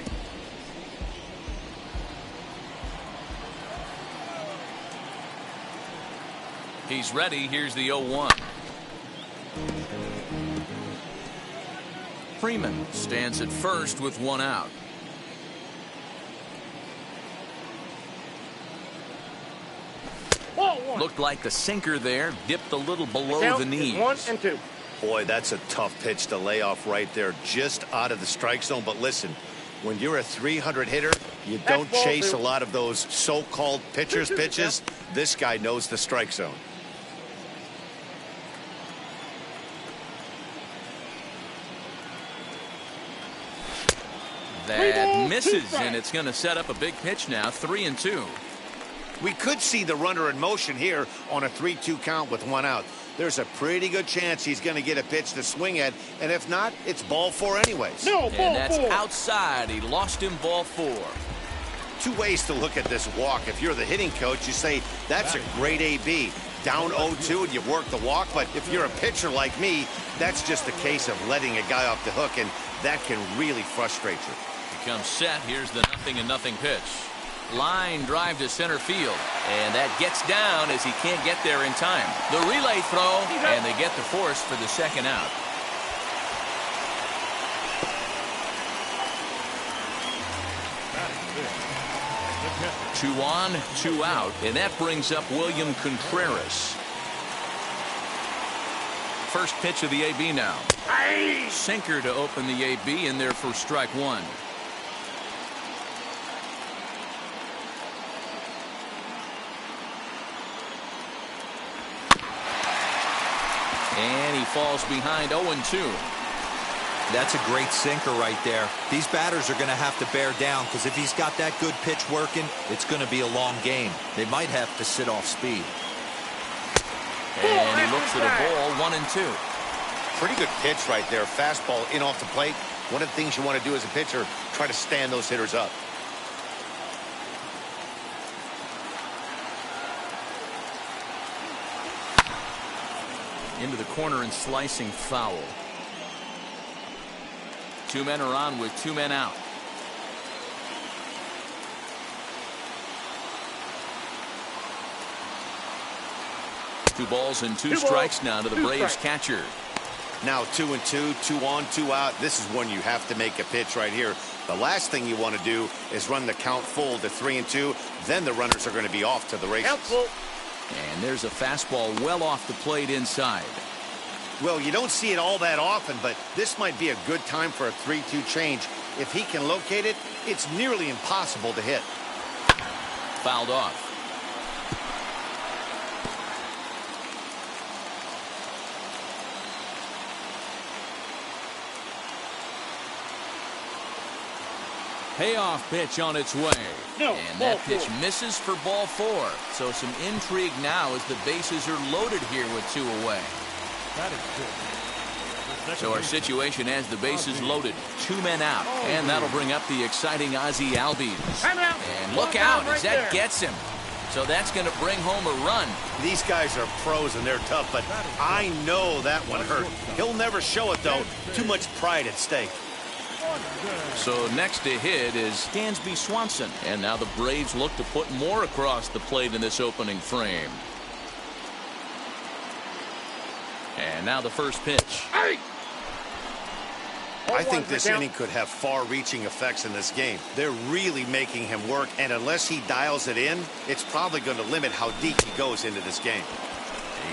Speaker 1: He's ready. Here's the 0-1. Freeman stands at first with 1 out. Looked like the sinker there, dipped a little below the knees.
Speaker 5: 1-2.
Speaker 3: Boy, that's a tough pitch to lay off right there, just out of the strike zone. But listen, when you're a 300 hitter, you don't chase a lot of those so-called pitcher's pitches. This guy knows the strike zone.
Speaker 1: That misses, and it's going to set up a big pitch now, 3-2.
Speaker 3: We could see the runner in motion here on a 3-2 count with 1 out. There's a pretty good chance he's going to get a pitch to swing at, and if not, it's ball 4 anyways.
Speaker 1: And that's outside. He lost him, ball 4.
Speaker 3: 2 ways to look at this walk. If you're the hitting coach, you say, that's a great AB. Down 0-2 and you work the walk, but if you're a pitcher like me, that's just a case of letting a guy off the hook, and that can really frustrate you.
Speaker 1: He comes set. Here's the 0-0 pitch. Line drive to center field, and that gets down as he can't get there in time. The relay throw, and they get the force for the 2nd out. Two on, 2 out, and that brings up William Contreras. First pitch of the AB now. Sinker to open the AB, in there for strike 1. And he falls behind 0-2.
Speaker 4: That's a great sinker right there. These batters are going to have to bear down, because if he's got that good pitch working, it's going to be a long game. They might have to sit off speed.
Speaker 1: And he looks at a ball, 1-2.
Speaker 3: Pretty good pitch right there. Fastball in off the plate. One of the things you want to do as a pitcher, try to stand those hitters up.
Speaker 1: Into the corner and slicing foul. 2 men are on with 2 men out. Two balls and two strikes now to the Braves catcher.
Speaker 3: Now 2-2, 2 on, 2 out. This is when you have to make a pitch right here. The last thing you want to do is run the count full to 3-2. Then the runners are going to be off to the races.
Speaker 1: And there's a fastball well off the plate inside.
Speaker 3: Well, you don't see it all that often, but this might be a good time for a 3-2 change. If he can locate it, it's nearly impossible to hit.
Speaker 1: Fouled off. Payoff pitch on its way. And that pitch misses for ball 4. So some intrigue now as the bases are loaded here with 2 away. So our situation has the bases loaded, 2 men out, and that'll bring up the exciting Ozzie Albies. And look out as that gets him. So that's going to bring home a run.
Speaker 3: These guys are pros and they're tough, but I know that one hurt. He'll never show it, though. Too much pride at stake.
Speaker 1: So next to hit is Dansby Swanson, and now the Braves look to put more across the plate in this opening frame. And now the first pitch.
Speaker 3: I think this inning could have far-reaching effects in this game. They're really making him work, and unless he dials it in, it's probably going to limit how deep he goes into this game.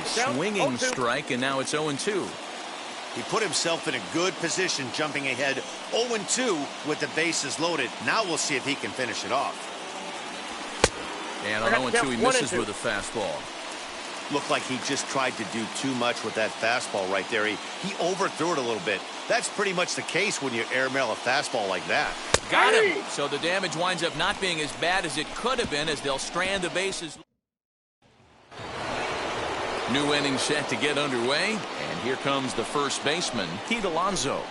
Speaker 1: A swinging strike, and now it's 0-2.
Speaker 3: He put himself in a good position, jumping ahead 0-2 with the bases loaded. Now we'll see if he can finish it off.
Speaker 1: And on 0-2, he misses with a fastball.
Speaker 3: Looked like he just tried to do too much with that fastball right there. He overthrew it a little bit. That's pretty much the case when you airmail a fastball like that.
Speaker 1: Got him. So the damage winds up not being as bad as it could have been, as they'll strand the bases. New inning set to get underway, and here comes the first baseman, Pete Alonso.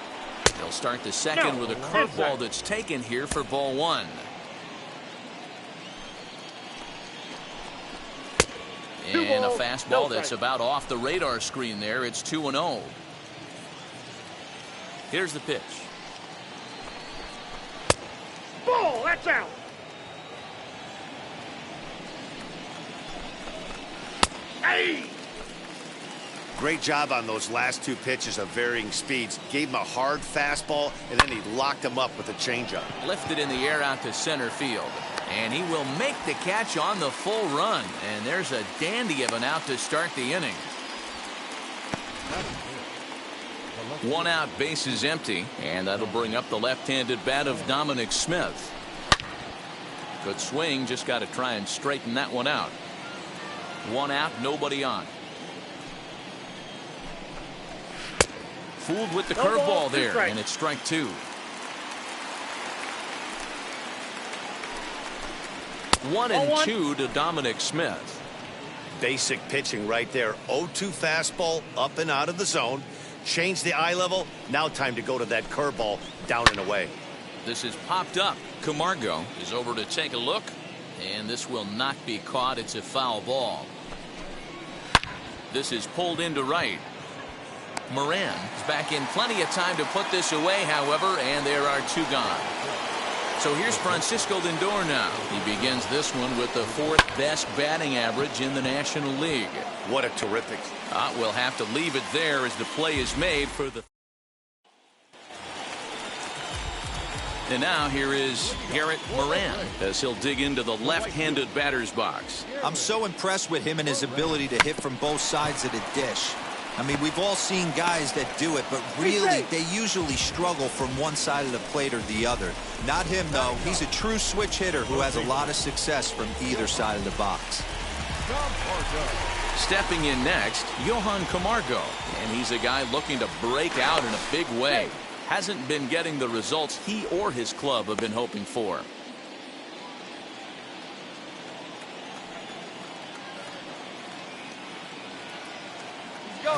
Speaker 1: They'll start the second with a curveball that's taken here for ball one. And a fastball that's about off the radar screen there. It's 2-0. Here's the pitch.
Speaker 5: Ball, that's out. Hey!
Speaker 3: Great job on those last two pitches of varying speeds. Gave him a hard fastball, and then he locked him up with a changeup.
Speaker 1: Lifted in the air out to center field. And he will make the catch on the full run. And there's a dandy of an out to start the inning. One out, base is empty. And that'll bring up the left-handed bat of Dominic Smith. Good swing, just got to try and straighten that one out. One out, nobody on. Fooled with the curveball there, and it's strike two. 1-2 to Dominic Smith.
Speaker 3: Basic pitching right there. 0-2 fastball up and out of the zone. Change the eye level. Now time to go to that curveball down and away.
Speaker 1: This is popped up. Camargo is over to take a look, and this will not be caught. It's a foul ball. This is pulled into right. Moran is back in plenty of time to put this away, however, and there are two gone. So here's Francisco Lindor now. He begins this one with the fourth best batting average in the National League.
Speaker 3: What a terrific.
Speaker 1: We'll have to leave it there as the play is made for the. And now here is Garrett Moran as he'll dig into the left-handed batter's box.
Speaker 4: I'm so impressed with him and his ability to hit from both sides of the dish. I mean, we've all seen guys that do it, but really, they usually struggle from one side of the plate or the other. Not him, though. He's a true switch hitter who has a lot of success from either side of the box.
Speaker 1: Stepping in next, Johan Camargo, and he's a guy looking to break out in a big way. Hasn't been getting the results he or his club have been hoping for.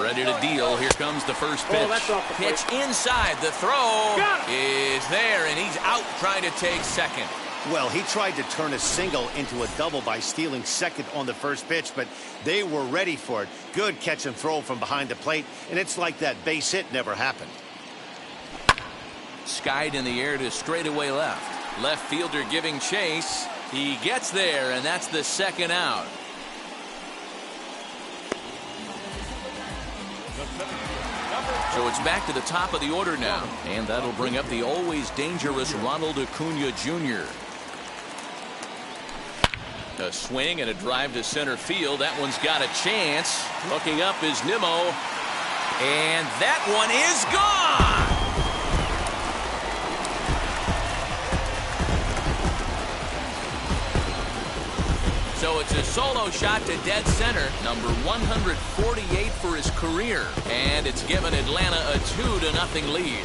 Speaker 1: Ready to deal. Here comes the first pitch. Pitch inside. The throw is there, and he's out trying to take second.
Speaker 3: Well, he tried to turn a single into a double by stealing second on the first pitch, but they were ready for it. Good catch and throw from behind the plate, and it's like that base hit never happened.
Speaker 1: Skied in the air to straightaway left. Left fielder giving chase. He gets there, and that's the second out. So it's back to the top of the order now, and that'll bring up the always dangerous Ronald Acuna Jr. A swing and a drive to center field. That one's got a chance. Looking up is Nimmo, and that one is gone. So it's a solo shot to dead center, number 148 for his career, and it's given Atlanta a 2-0 lead.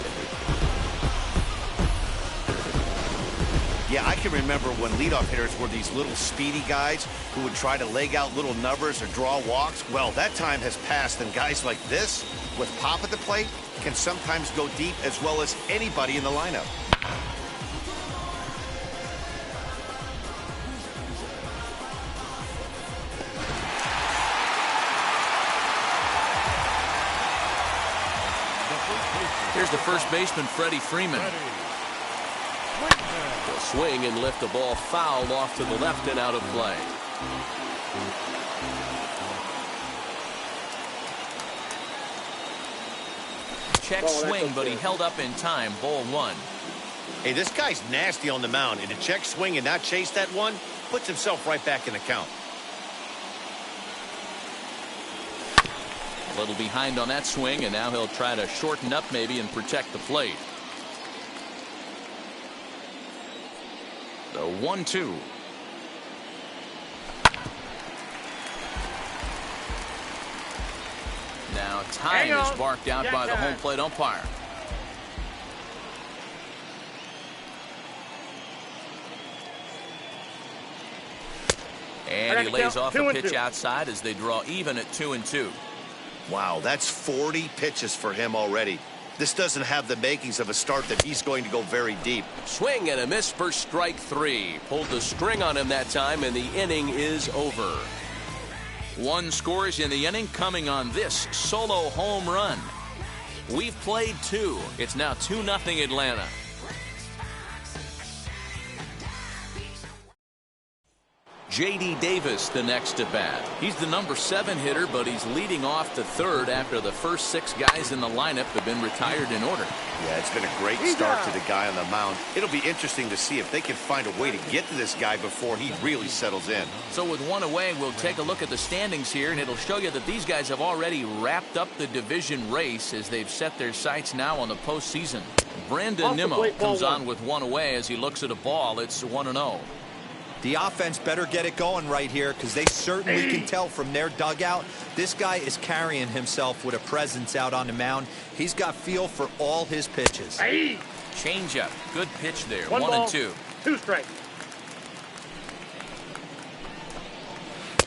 Speaker 3: Yeah, I can remember when leadoff hitters were these little speedy guys who would try to leg out little numbers or draw walks. Well, that time has passed, and guys like this, with pop at the plate, can sometimes go deep as well as anybody in the lineup.
Speaker 1: Here's the first baseman, Freddie Freeman. He'll swing and lift the ball foul off to the left and out of play. Check swing, but he held up in time. Ball one.
Speaker 3: Hey, this guy's nasty on the mound, and to check swing and not chase that one puts himself right back in the count.
Speaker 1: A little behind on that swing, and now he'll try to shorten up maybe and protect the plate. The 1-2. Now time is marked out by the home plate umpire. And he lays off a pitch outside as they draw even at 2-2.
Speaker 3: Wow, that's 40 pitches for him already. This doesn't have the makings of a start that he's going to go very deep.
Speaker 6: Swing and a miss for strike 3. Pulled the string on him that time, and the inning is over.
Speaker 1: 1 scores in the inning coming on this solo home run. We've played 2. It's now 2-0 Atlanta. J.D. Davis the next to bat. He's the number 7 hitter, but he's leading off the 3rd after the first 6 guys in the lineup have been retired in order.
Speaker 3: Yeah, it's been a great start to the guy on the mound. It'll be interesting to see if they can find a way to get to this guy before he really settles in.
Speaker 1: So with 1 away, we'll take a look at the standings here, and it'll show you that these guys have already wrapped up the division race as they've set their sights now on the postseason. Brandon Nimmo comes on with 1 away as he looks at a ball. It's 1-0.
Speaker 4: The offense better get it going right here, because they certainly can tell from their dugout this guy is carrying himself with a presence out on the mound. He's got feel for all his pitches.
Speaker 1: Change up. Good pitch there.
Speaker 5: 1-2. 2 strikes.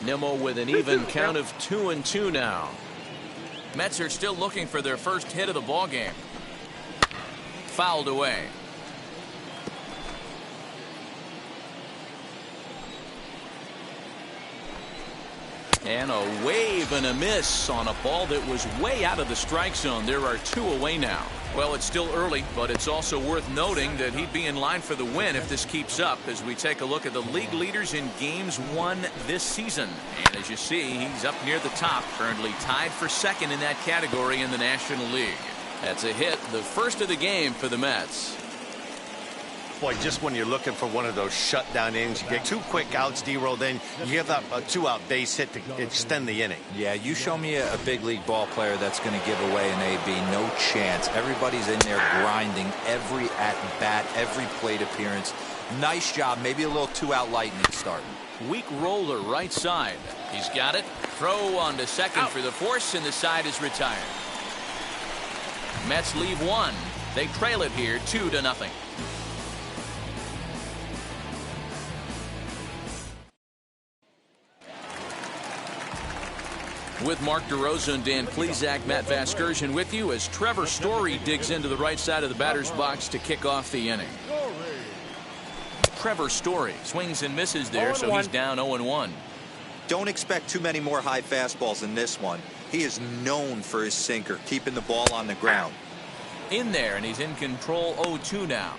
Speaker 1: Nimmo with an even count of 2-2 now. Mets are still looking for their first hit of the ball game. Fouled away. And a wave and a miss on a ball that was way out of the strike zone. There are 2 away now. Well, it's still early, but it's also worth noting that he'd be in line for the win if this keeps up as we take a look at the league leaders in games won this season. And as you see, he's up near the top, currently tied for 2nd in that category in the National League. That's a hit, the first of the game for the Mets.
Speaker 3: Boy, just when you're looking for one of those shutdown innings, you get 2 quick outs, D-Roll, then you give up a 2-out base hit to extend the inning.
Speaker 4: Yeah, you show me a big league ball player that's going to give away an AB. No chance. Everybody's in there grinding every at-bat, every plate appearance. Nice job. Maybe a little 2-out lightning start.
Speaker 1: Weak roller right side. He's got it. Throw on to second for the force, and the side is retired. Mets leave 1. They trail it here 2-0. With Mark DeRosa and Dan Plesac, Matt Vasgersian with you as Trevor Story digs into the right side of the batter's box to kick off the inning. Trevor Story swings and misses there, so he's down 0-1.
Speaker 4: Don't expect too many more high fastballs in this one. He is known for his sinker, keeping the ball on the ground.
Speaker 1: In there, and he's in control 0-2 now.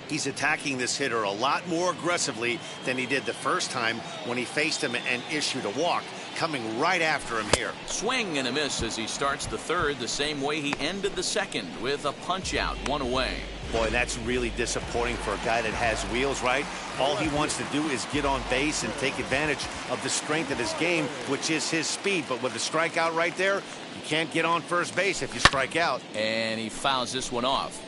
Speaker 3: He's attacking this hitter a lot more aggressively than he did the first time when he faced him and issued a walk. Coming right after him here.
Speaker 1: Swing and a miss as he starts the 3rd the same way he ended the 2nd with a punch out, 1 away.
Speaker 3: Boy, that's really disappointing for a guy that has wheels, right? All he wants to do is get on base and take advantage of the strength of his game, which is his speed. But with a strikeout right there, you can't get on first base if you strike out.
Speaker 1: And he fouls this one off.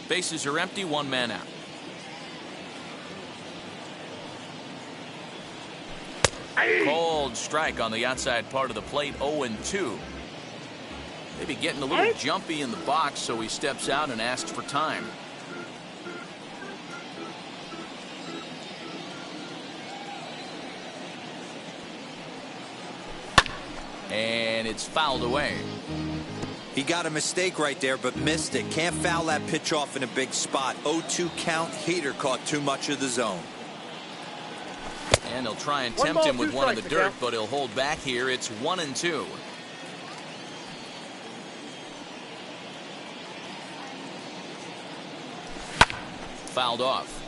Speaker 1: Bases are empty, 1 man out. Cold strike on the outside part of the plate, 0-2. Maybe getting a little jumpy in the box, so he steps out and asks for time. And it's fouled away.
Speaker 4: He got a mistake right there, but missed it. Can't foul that pitch off in a big spot. 0-2 count. Heater caught too much of the zone.
Speaker 1: And he'll try and tempt him with 1 in the dirt, but he'll hold back here. It's 1-2. Fouled off.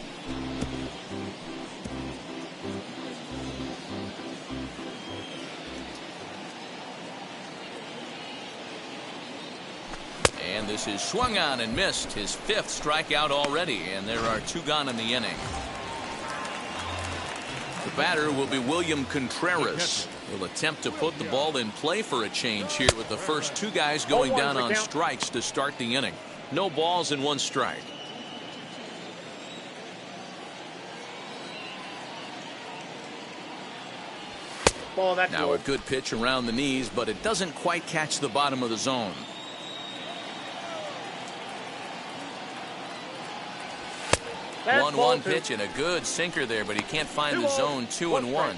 Speaker 1: And this is swung on and missed. His 5th strikeout already, and there are 2 gone in the inning. The batter will be William Contreras. He'll attempt to put the ball in play for a change here with the first two guys going down on strikes to start the inning. No balls and one strike. Now a good pitch around the knees, but it doesn't quite catch the bottom of the zone.
Speaker 5: Fastball
Speaker 1: 1-1 pitch and a good sinker there, but he can't find the zone. 2-1.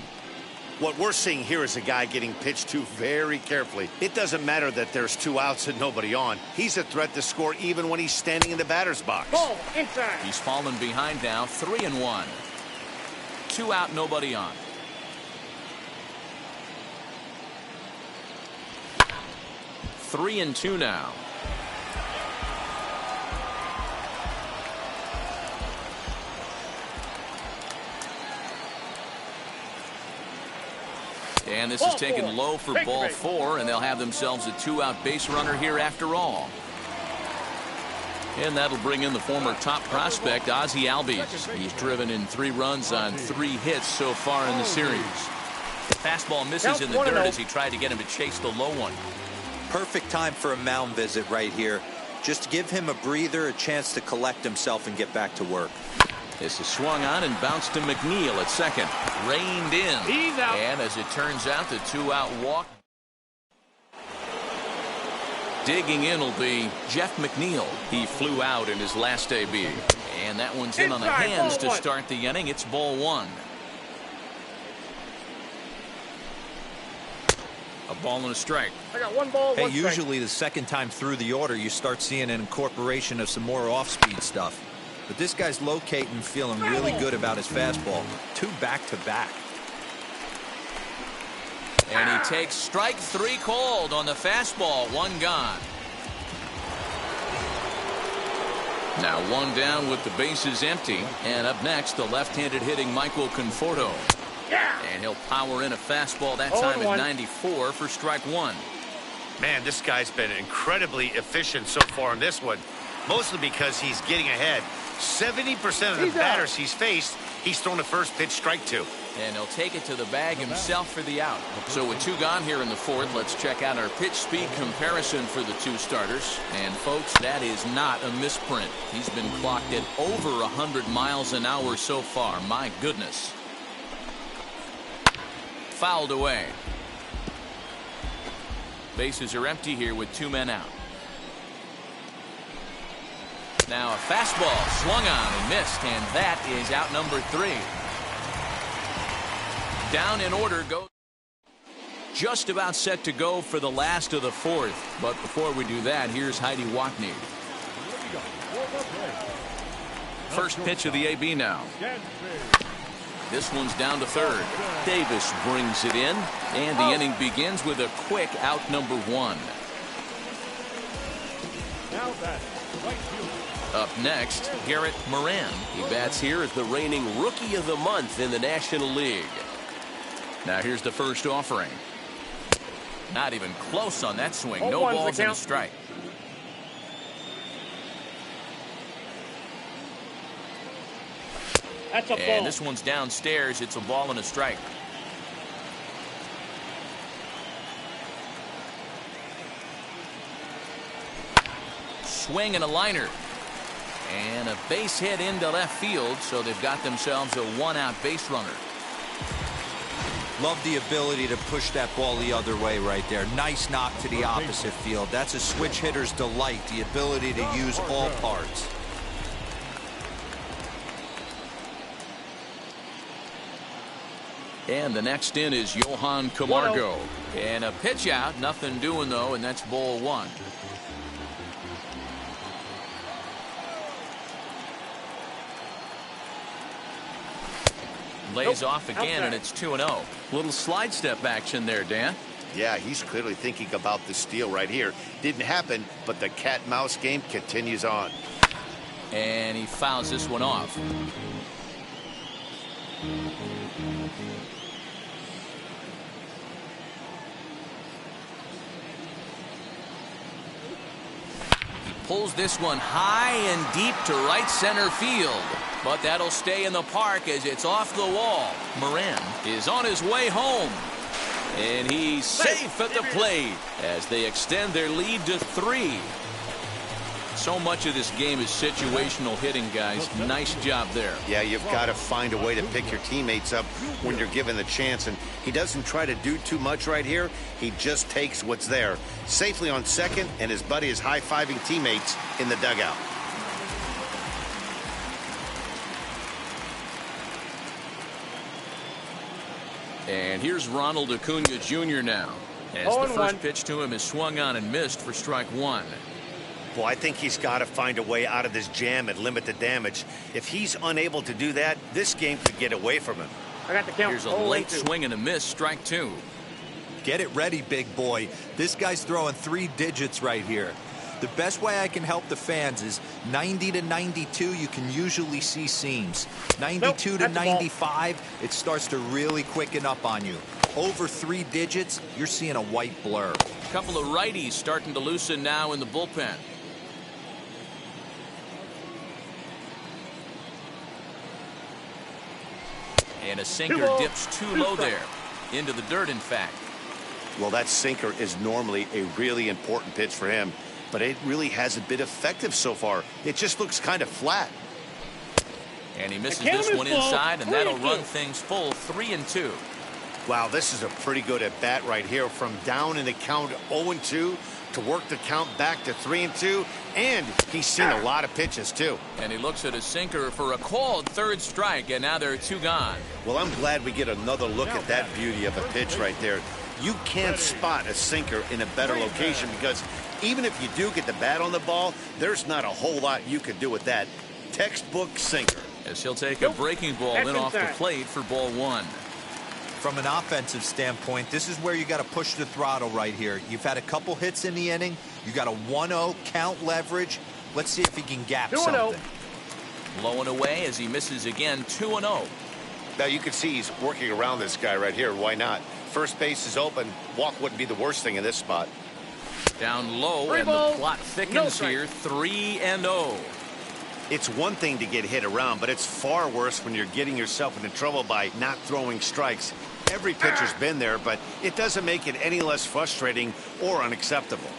Speaker 3: What we're seeing here is a guy getting pitched to very carefully. It doesn't matter that there's 2 outs and nobody on. He's a threat to score even when he's standing in the batter's box.
Speaker 5: Ball inside.
Speaker 1: He's fallen behind now. 3-1. 2 out, nobody on. 3-2 now. And this is taken low for ball 4, and they'll have themselves a 2-out base runner here after all. And that'll bring in the former top prospect, Ozzie Albies. He's driven in 3 runs on 3 hits so far in the series. The fastball misses in the dirt as he tried to get him to chase the low one.
Speaker 4: Perfect time for a mound visit right here. Just to give him a breather, a chance to collect himself and get back to work.
Speaker 1: This is swung on and bounced to McNeil at second. Reined in.
Speaker 5: He's out.
Speaker 1: And as it turns out, the 2-out walk. Digging in will be Jeff McNeil. He flew out in his last AB. And that one's in on the hands to start the inning. It's ball 1. A ball and a strike.
Speaker 5: I got 1 ball, 1 strike.
Speaker 4: Usually the second time through the order, you start seeing an incorporation of some more off-speed stuff. But this guy's locating, feeling really good about his fastball. 2 back-to-back.
Speaker 1: And he takes strike 3 called on the fastball. 1 gone. Now 1 down with the bases empty. And up next, the left-handed hitting Michael Conforto. And he'll power in a fastball that time at 94 for strike 1.
Speaker 3: Man, this guy's been incredibly efficient so far in this one. Mostly because he's getting ahead. 70% of the batters he's faced, he's thrown a first pitch strike to.
Speaker 1: And he'll take it to the bag himself for the out. So with 2 gone here in the 4th, let's check out our pitch speed comparison for the 2 starters. And folks, that is not a misprint. He's been clocked at over 100 miles an hour so far. My goodness. Fouled away. Bases are empty here with 2 men out. Now a fastball swung on and missed, and that is out number 3. Down in order goes. Just about set to go for the last of the 4th. But before we do that, here's Heidi Watney. First pitch of the AB now. This one's down to 3rd. Davis brings it in, and the inning begins with a quick out number 1.
Speaker 8: Now that's right field.
Speaker 1: Up next, Garrett Moran.
Speaker 6: He bats here as the reigning Rookie of the Month in the National League.
Speaker 1: Now here's the first offering. Not even close on that swing. No balls and a strike.
Speaker 5: That's a ball.
Speaker 1: And this one's downstairs. It's a ball and a strike. Swing and a liner. And a base hit into left field, so they've got themselves a 1-out base runner.
Speaker 4: Love the ability to push that ball the other way right there. Nice knock to the opposite field. That's a switch hitter's delight, the ability to use all parts.
Speaker 1: And the next in is Johan Camargo. And a pitch out, nothing doing though, and that's ball 1. Lays off again, and it's 2-0. Little slide step action there, Dan.
Speaker 3: Yeah, he's clearly thinking about the steal right here. Didn't happen, but the cat-mouse game continues on.
Speaker 1: And he fouls this one off. He pulls this one high and deep to right center field. But that'll stay in the park as it's off the wall. Moran is on his way home. And he's safe at the plate as they extend their lead to 3. So much of this game is situational hitting, guys. Nice job there.
Speaker 3: Yeah, you've got to find a way to pick your teammates up when you're given the chance. And he doesn't try to do too much right here. He just takes what's there. Safely on second, and his buddy is high-fiving teammates in the dugout.
Speaker 1: And here's Ronald Acuna Jr. now, as the first pitch to him is swung on and missed for strike 1.
Speaker 3: Well, I think he's got to find a way out of this jam and limit the damage. If he's unable to do that, this game could get away from him.
Speaker 5: I got the count.
Speaker 1: Here's a late swing and a miss, strike 2.
Speaker 4: Get it ready, big boy. This guy's throwing 3 digits right here. The best way I can help the fans is 90 to 92, you can usually see seams. 92 to 95, it starts to really quicken up on you. Over 3 digits, you're seeing a white blur.
Speaker 1: A couple of righties starting to loosen now in the bullpen. And a sinker dips too low there. Into the dirt, in fact.
Speaker 3: Well, that sinker is normally a really important pitch for him, but it really hasn't been effective so far. It just looks kind of flat.
Speaker 1: And he misses this one inside, and that'll run things full 3-2.
Speaker 3: Wow, this is a pretty good at bat right here. From down in the count 0-2 to work the count back to 3-2, and he's seen a lot of pitches too.
Speaker 1: And he looks at a sinker for a called 3rd strike, and now there are 2 gone.
Speaker 3: Well, I'm glad we get another look at that beauty of a pitch right there. You can't spot a sinker in a better location, because even if you do get the bat on the ball, there's not a whole lot you can do with that. Textbook sinker.
Speaker 1: As he'll take a breaking ball in off the plate for ball 1.
Speaker 4: From an offensive standpoint, this is where you got to push the throttle right here. You've had a couple hits in the inning. You got a 1-0 count leverage. Let's see if he can gap something.
Speaker 1: Low and away as he misses again, 2-0.
Speaker 3: Now you can see he's working around this guy right here. Why not? First base is open. Walk wouldn't be the worst thing in this spot.
Speaker 1: Down low, and the plot thickens here, 3-0.
Speaker 3: It's one thing to get hit around, but it's far worse when you're getting yourself into trouble by not throwing strikes. Every pitcher's been there, but it doesn't make it any less frustrating or unacceptable.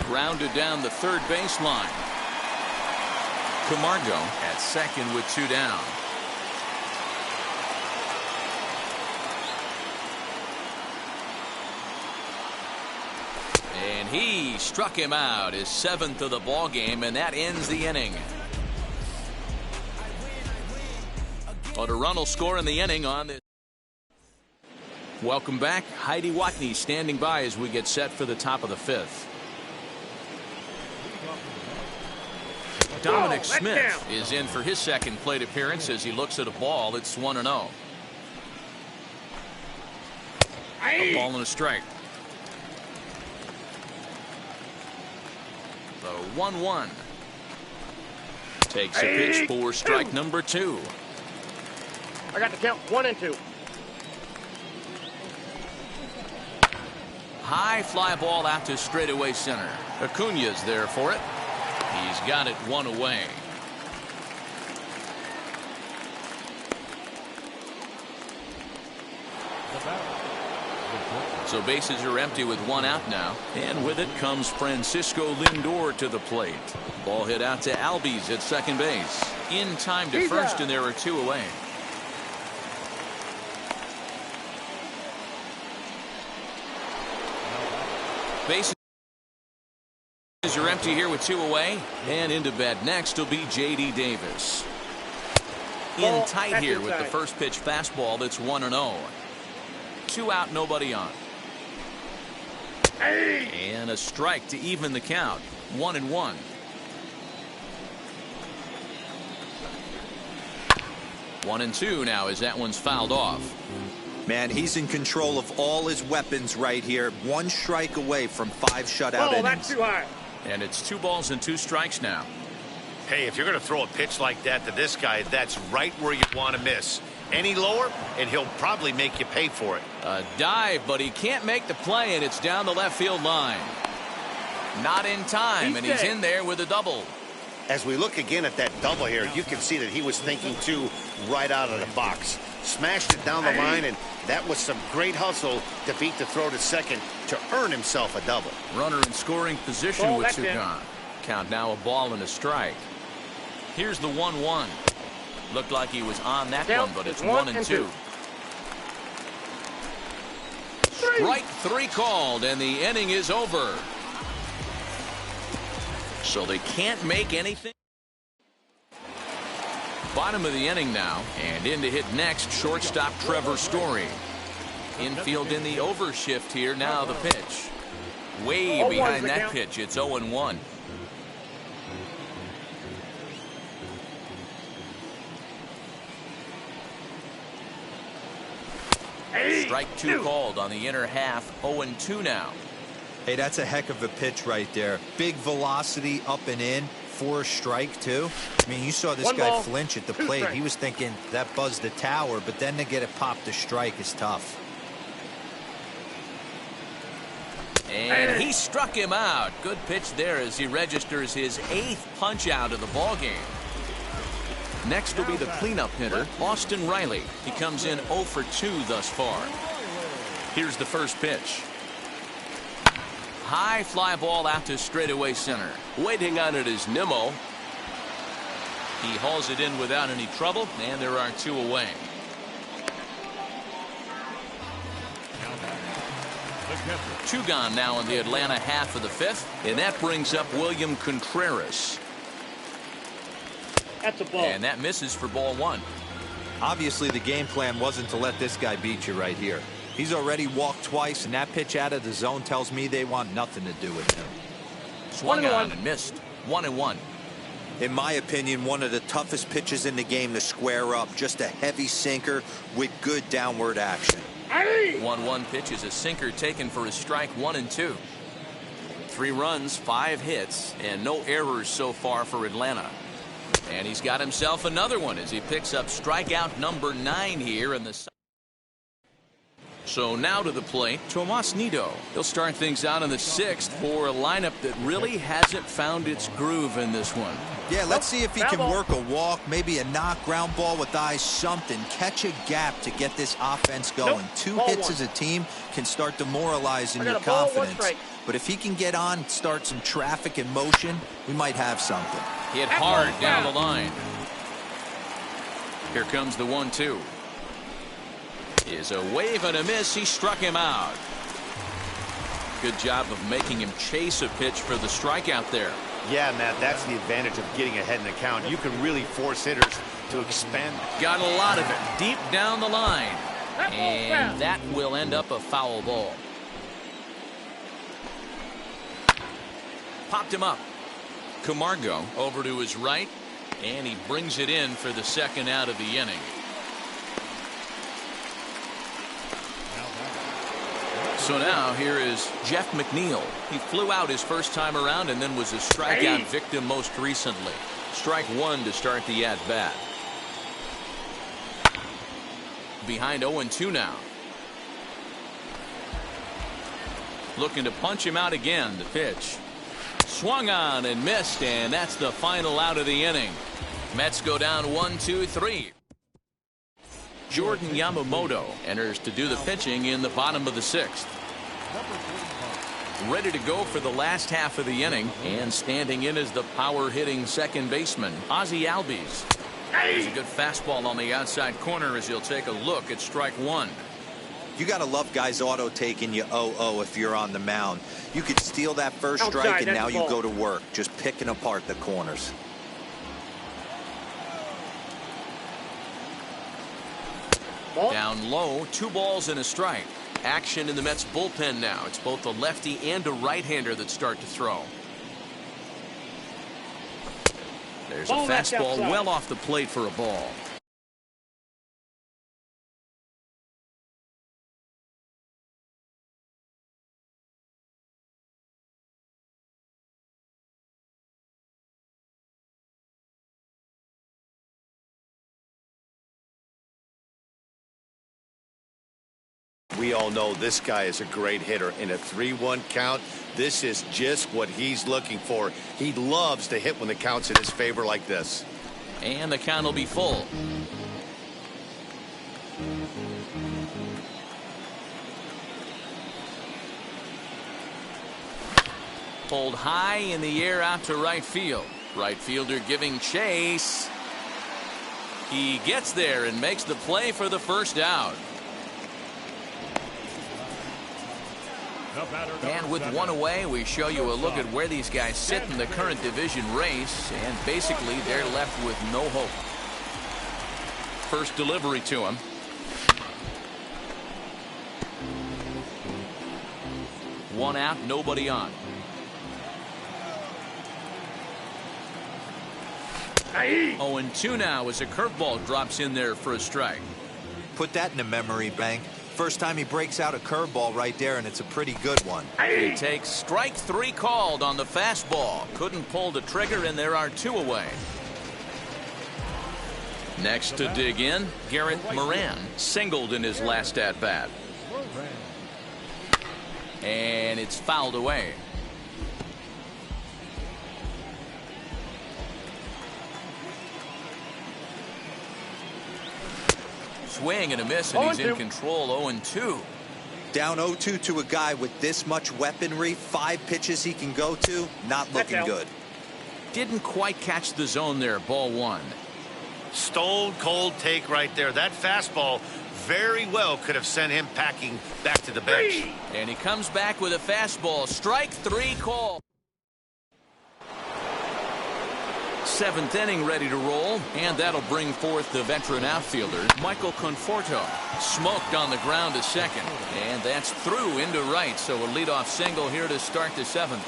Speaker 1: Grounded down the 3rd baseline. Camargo at second with 2 down. And he struck him out, his 7th of the ball game, and that ends the inning. But a run will score in the inning on this. Welcome back. Heidi Watney standing by as we get set for the top of the 5th. Dominic Smith is in for his 2nd plate appearance as he looks at a ball that's 1-0. A ball and a strike. The 1-1. Takes a pitch for strike number 2.
Speaker 5: I got the count 1-2.
Speaker 1: High fly ball out to straightaway center. Acuna's there for it. He's got it 1 away. So bases are empty with 1 out now. And with it comes Francisco Lindor to the plate. Ball hit out to Albies at second base. In time to first, and there are 2 away. Bases are empty here with 2 away. And into bat next will be J.D. Davis. In tight here with the first pitch fastball that's 1-0. 2 out, nobody on. And a strike to even the count. 1-1. One and 2 now as that one's fouled off.
Speaker 4: Man, he's in control of all his weapons right here. 1 strike away from 5 shutout innings.
Speaker 5: That's too high.
Speaker 1: And it's 2 balls and 2 strikes now.
Speaker 3: Hey, if you're going to throw a pitch like that to this guy, that's right where you want to miss. Any lower, and he'll probably make you pay for it.
Speaker 1: A dive, but he can't make the play, and it's down the left field line. Not in time, and he's in there with a double.
Speaker 3: As we look again at that double here, you can see that he was thinking, too, right out of the box. Smashed it down the line, and that was some great hustle to beat the throw to second to earn himself a double.
Speaker 1: Runner in scoring position with two gone. Count now a ball and a strike. Here's the 1-1. Looked like he was on that one, but it's 1-2. Strike three called, and the inning is over. So they can't make anything. Bottom of the inning now, and in to hit next, shortstop Trevor Story. Infield in the overshift here. Now the pitch. Way behind that pitch. It's 0-1. Strike two called on the inner half. 0-2 now.
Speaker 4: Hey, that's a heck of a pitch right there. Big velocity up and in for a strike, too. I mean, you saw this guy flinch at the plate. He was thinking that buzzed the tower, but then to get it popped to strike is tough.
Speaker 1: And he struck him out. Good pitch there as he registers his 8th punch out of the ball game. Next will be the cleanup hitter, Austin Riley. He comes in 0 for 2 thus far. Here's the first pitch. High fly ball out to straightaway center.
Speaker 6: Waiting on it is Nimmo.
Speaker 1: He hauls it in without any trouble, and there are 2 away. Two gone now in the Atlanta half of the 5th, and that brings up William Contreras.
Speaker 5: That's a ball.
Speaker 1: And that misses for ball 1.
Speaker 4: Obviously, the game plan wasn't to let this guy beat you right here. He's already walked twice, and that pitch out of the zone tells me they want nothing to do with him.
Speaker 1: Swung on and missed. 1-1.
Speaker 4: In my opinion, one of the toughest pitches in the game to square up. Just a heavy sinker with good downward action.
Speaker 1: 1-1 pitch is a sinker taken for a strike. 1-2. 3 runs, 5 hits, and no errors so far for Atlanta. And he's got himself another one as he picks up strikeout number 9 here in the. So now to the plate, Tomas Nido. He'll start things out in the 6th for a lineup that really hasn't found its groove in this one.
Speaker 4: Yeah, let's see if he can work a walk, maybe a knock, ground ball with eyes, something. Catch a gap to get this offense going. 2 hits as a team can start demoralizing your confidence. But if he can get on, start some traffic in motion, we might have something.
Speaker 1: Hit hard down the line. Here comes the 1-2. Is a wave and a miss. He struck him out. Good job of making him chase a pitch for the strikeout there.
Speaker 3: Yeah, Matt, that's the advantage of getting ahead in the count. You can really force hitters to expand.
Speaker 1: Got a lot of it deep down the line. And that will end up a foul ball. Popped him up. Camargo over to his right, and he brings it in for the second out of the inning. So now here is Jeff McNeil. He flew out his first time around and then was a strikeout victim most recently. Strike 1 to start the at-bat. Behind 0-2 now. Looking to punch him out again. The pitch. Swung on and missed, and that's the final out of the inning. Mets go down 1-2-3. Jordan Yamamoto enters to do the pitching in the bottom of the 6th. Ready to go for the last half of the inning, and standing in is the power-hitting second baseman, Ozzie Albies. There's a good fastball on the outside corner as he'll take a look at strike 1.
Speaker 4: You got to love guys auto-taking you 0-0 if you're on the mound. You could steal that first strike, and now you go to work, just picking apart the corners.
Speaker 1: Down low, 2 balls and a strike. Action in the Mets bullpen now. It's both a lefty and a right-hander that start to throw. There's a fastball well off the plate for a ball.
Speaker 3: We all know this guy is a great hitter. In a 3-1 count, this is just what he's looking for. He loves to hit when the count's in his favor like this.
Speaker 1: And the count will be full. Pulled high in the air out to right field. Right fielder giving chase. He gets there and makes the play for the first out. And with one away, we show you a look at where these guys sit in the current division race, and basically they're left with no hope. First delivery to him. One out, nobody on. 0-2 now as a curveball drops in there for a strike.
Speaker 4: Put that in the memory bank. First time he breaks out a curveball right there, and it's a pretty good one.
Speaker 1: He takes strike 3 called on the fastball. Couldn't pull the trigger, and there are 2 away. Next to dig in, Garrett Moran singled in his last at bat. And it's fouled away. Swing and a miss, and he's in control. 0-2.
Speaker 4: Down 0-2 to a guy with this much weaponry, 5 pitches he can go to, not looking good.
Speaker 1: Didn't quite catch the zone there. Ball 1.
Speaker 3: Stone cold take right there. That fastball very well could have sent him packing back to the bench.
Speaker 1: And he comes back with a fastball. Strike 3 call. 7th inning ready to roll, and that'll bring forth the veteran outfielder Michael Conforto. Smoked on the ground to second, and that's through into right, so a leadoff single here to start the 7th.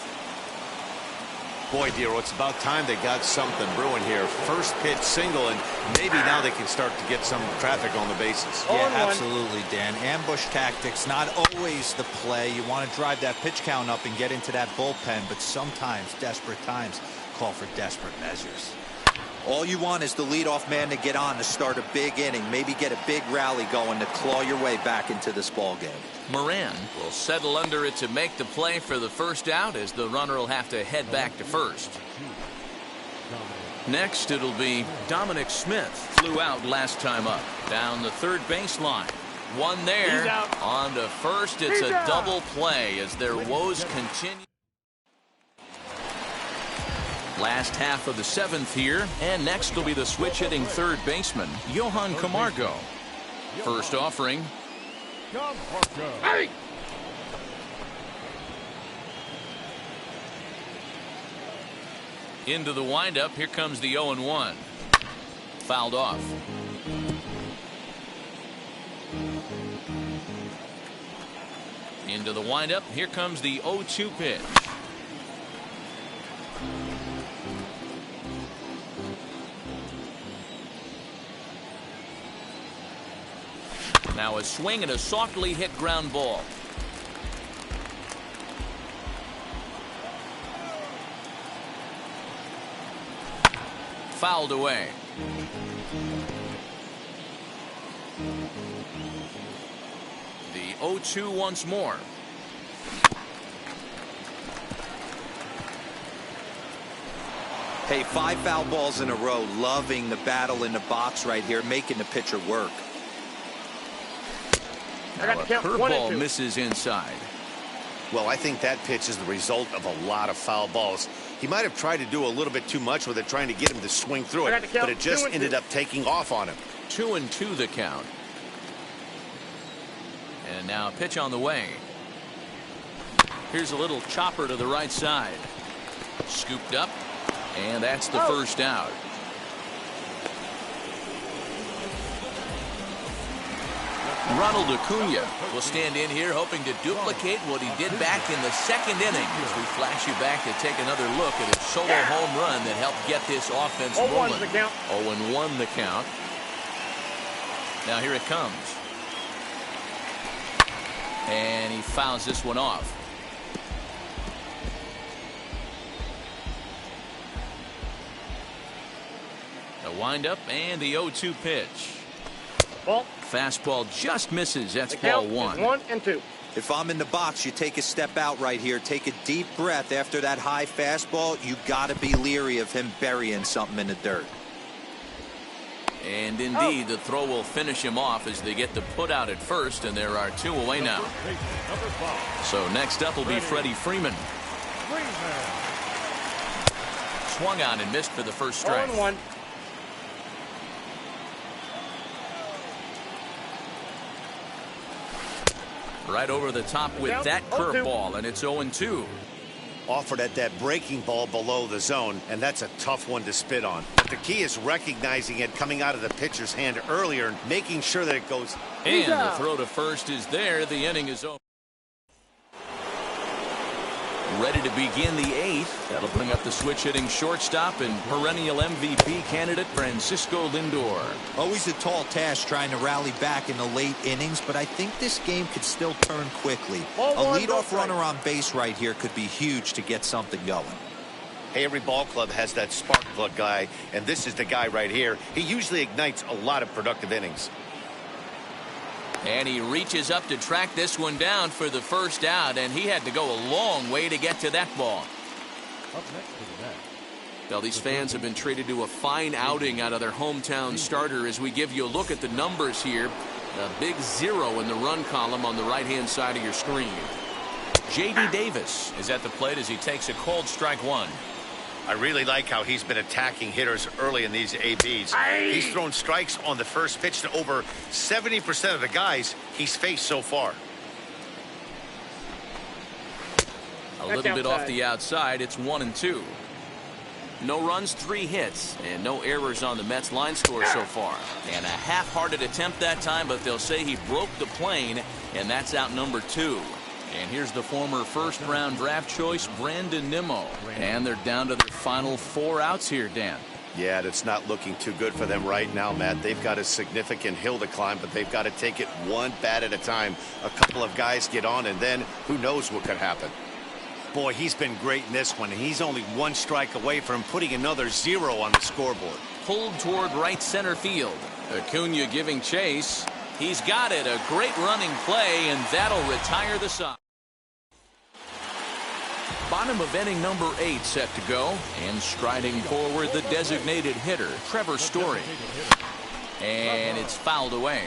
Speaker 2: Boy, Dero, it's about time they got something brewing here. First pitch single, and maybe now they can start to get some traffic on the bases.
Speaker 4: Yeah, absolutely, Dan. Ambush tactics, not always the play. You want to drive that pitch count up and get into that bullpen, but sometimes desperate times call for desperate measures. All you want is the leadoff man to get on to start a big inning, maybe get a big rally going to claw your way back into this ball game.
Speaker 1: Moran will settle under it to make the play for the first out, as the runner will have to head back to first. Next, it'll be Dominic Smith. Flew out last time up. Down the third baseline. One there. On to first. It's a double play as their woes continue. Last half of the 7th here, and next will be the switch hitting third baseman Johan Camargo. First offering.
Speaker 5: Hey!
Speaker 1: Into the windup. Here comes the 0-1. Fouled off. Into the windup. Here comes the 0-2 pitch. Now a swing and a softly hit ground ball. Fouled away. The 0-2 once more.
Speaker 4: Hey, 5 foul balls in a row. Loving the battle in the box right here, making the pitcher work.
Speaker 1: Now a curveball misses inside.
Speaker 3: Well, I think that pitch is the result of a lot of foul balls. He might have tried to do a little bit too much with it, trying to get him to swing through it, but it just ended up taking off on him.
Speaker 1: 2-2 the count. And now a pitch on the way. Here's a little chopper to the right side. Scooped up, and that's the first out. Ronald Acuna will stand in here hoping to duplicate what he did back in the 2nd inning, as we flash you back to take another look at his solo home run that helped get this offense rolling. 0-1 the count. Now here it comes. And he fouls this one off. The windup and the 0-2 pitch.
Speaker 5: Ball.
Speaker 1: Fastball just misses. That's
Speaker 5: The
Speaker 1: ball
Speaker 5: count is
Speaker 1: 1.
Speaker 5: 1-2.
Speaker 4: If I'm in the box, you take a step out right here, take a deep breath after that high fastball. You got to be leery of him burying something in the dirt.
Speaker 1: And indeed, the throw will finish him off as they get the put out at first, and there are 2 away now. So next up will be Freddie Freeman. Swung on and missed for the first strike.
Speaker 5: 0-1.
Speaker 1: Right over the top with that curveball, and it's 0-2.
Speaker 3: Offered at that breaking ball below the zone, and that's a tough one to spit on. But the key is recognizing it coming out of the pitcher's hand earlier and making sure that it goes.
Speaker 1: And the throw to first is there. The inning is over. Ready to begin the 8th. That'll bring up the switch-hitting shortstop and perennial MVP candidate Francisco Lindor.
Speaker 4: Always a tall task trying to rally back in the late innings, but I think this game could still turn quickly. A leadoff runner on base right here could be huge to get something going.
Speaker 3: Hey, every ball club has that spark plug guy, and this is the guy right here. He usually ignites a lot of productive innings.
Speaker 1: And he reaches up to track this one down for the first out, and he had to go a long way to get to that ball. Well, these fans have been treated to a fine outing out of their hometown starter as we give you a look at the numbers here. A big 0 in the run column on the right-hand side of your screen. J.D. Davis is at the plate as he takes a called strike 1.
Speaker 3: I really like how he's been attacking hitters early in these ABs. He's thrown strikes on the first pitch to over 70% of the guys he's faced so far.
Speaker 1: A little bit off the outside. It's 1-2. No runs, 3 hits, and no errors on the Mets line score so far. And a half-hearted attempt that time, but they'll say he broke the plane, and that's out number 2. And here's the former first-round draft choice, Brandon Nimmo. And they're down to their final 4 outs here, Dan.
Speaker 3: Yeah, that's not looking too good for them right now, Matt. They've got a significant hill to climb, but they've got to take it one bat at a time. A couple of guys get on, and then who knows what could happen. Boy, he's been great in this one, and he's only 1 strike away from putting another 0 on the scoreboard.
Speaker 1: Pulled toward right center field. Acuna giving chase. He's got it. A great running play, and that'll retire the side. Bottom of inning number 8 set to go, and striding forward the designated hitter, Trevor Story. And it's fouled away.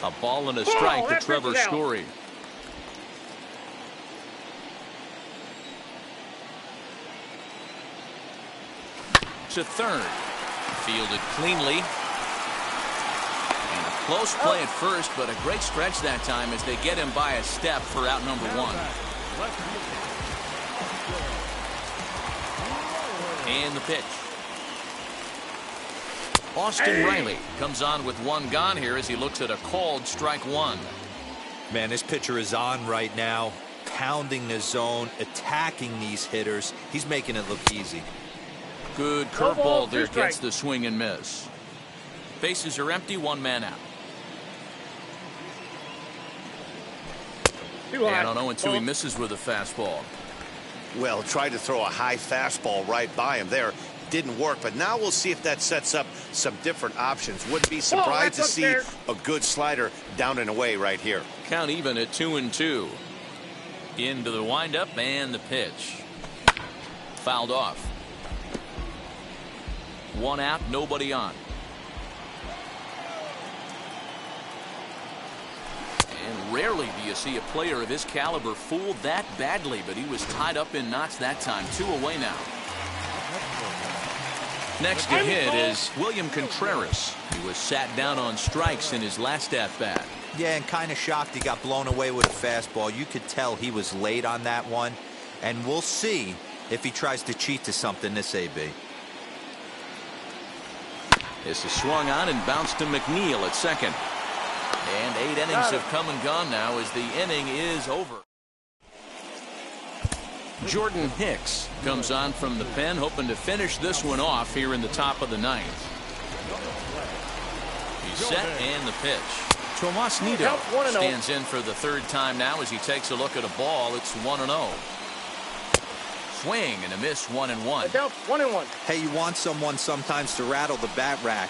Speaker 1: A ball and a strike to Trevor Story. To third. Fielded cleanly. And a close play at first, but a great stretch that time as they get him by a step for out number 1. And the pitch. Austin Riley comes on with 1 gone here as he looks at a called strike 1.
Speaker 4: Man, this pitcher is on right now, pounding the zone, attacking these hitters. He's making it look easy.
Speaker 1: Good curveball there, gets the swing and miss. Bases are empty, 1 man out. And on 0-2, he misses with a fastball.
Speaker 3: Well, tried to throw a high fastball right by him there. Didn't work, but now we'll see if that sets up some different options. Wouldn't be surprised to see a good slider down and away right here.
Speaker 1: Count even at 2-2. Into the windup and the pitch. Fouled off. 1 out, nobody on. And rarely do you see a player of his caliber fooled that badly, but he was tied up in knots that time. 2 away now. Next to hit is William Contreras. He was sat down on strikes in his last at-bat.
Speaker 4: Yeah, and kind of shocked he got blown away with a fastball. You could tell he was late on that one. And we'll see if he tries to cheat to something this AB.
Speaker 1: This is swung on and bounced to McNeil at second. And 8 innings have come and gone now as the inning is over. Jordan Hicks comes on from the pen, hoping to finish this one off here in the top of the 9th. He's set and the pitch. Tomas Nido stands in for the 3rd time now as he takes a look at a ball. It's 1-0. swing and a miss, 1-1.
Speaker 5: Down 1-1.
Speaker 4: Hey, you want someone sometimes to rattle the bat rack,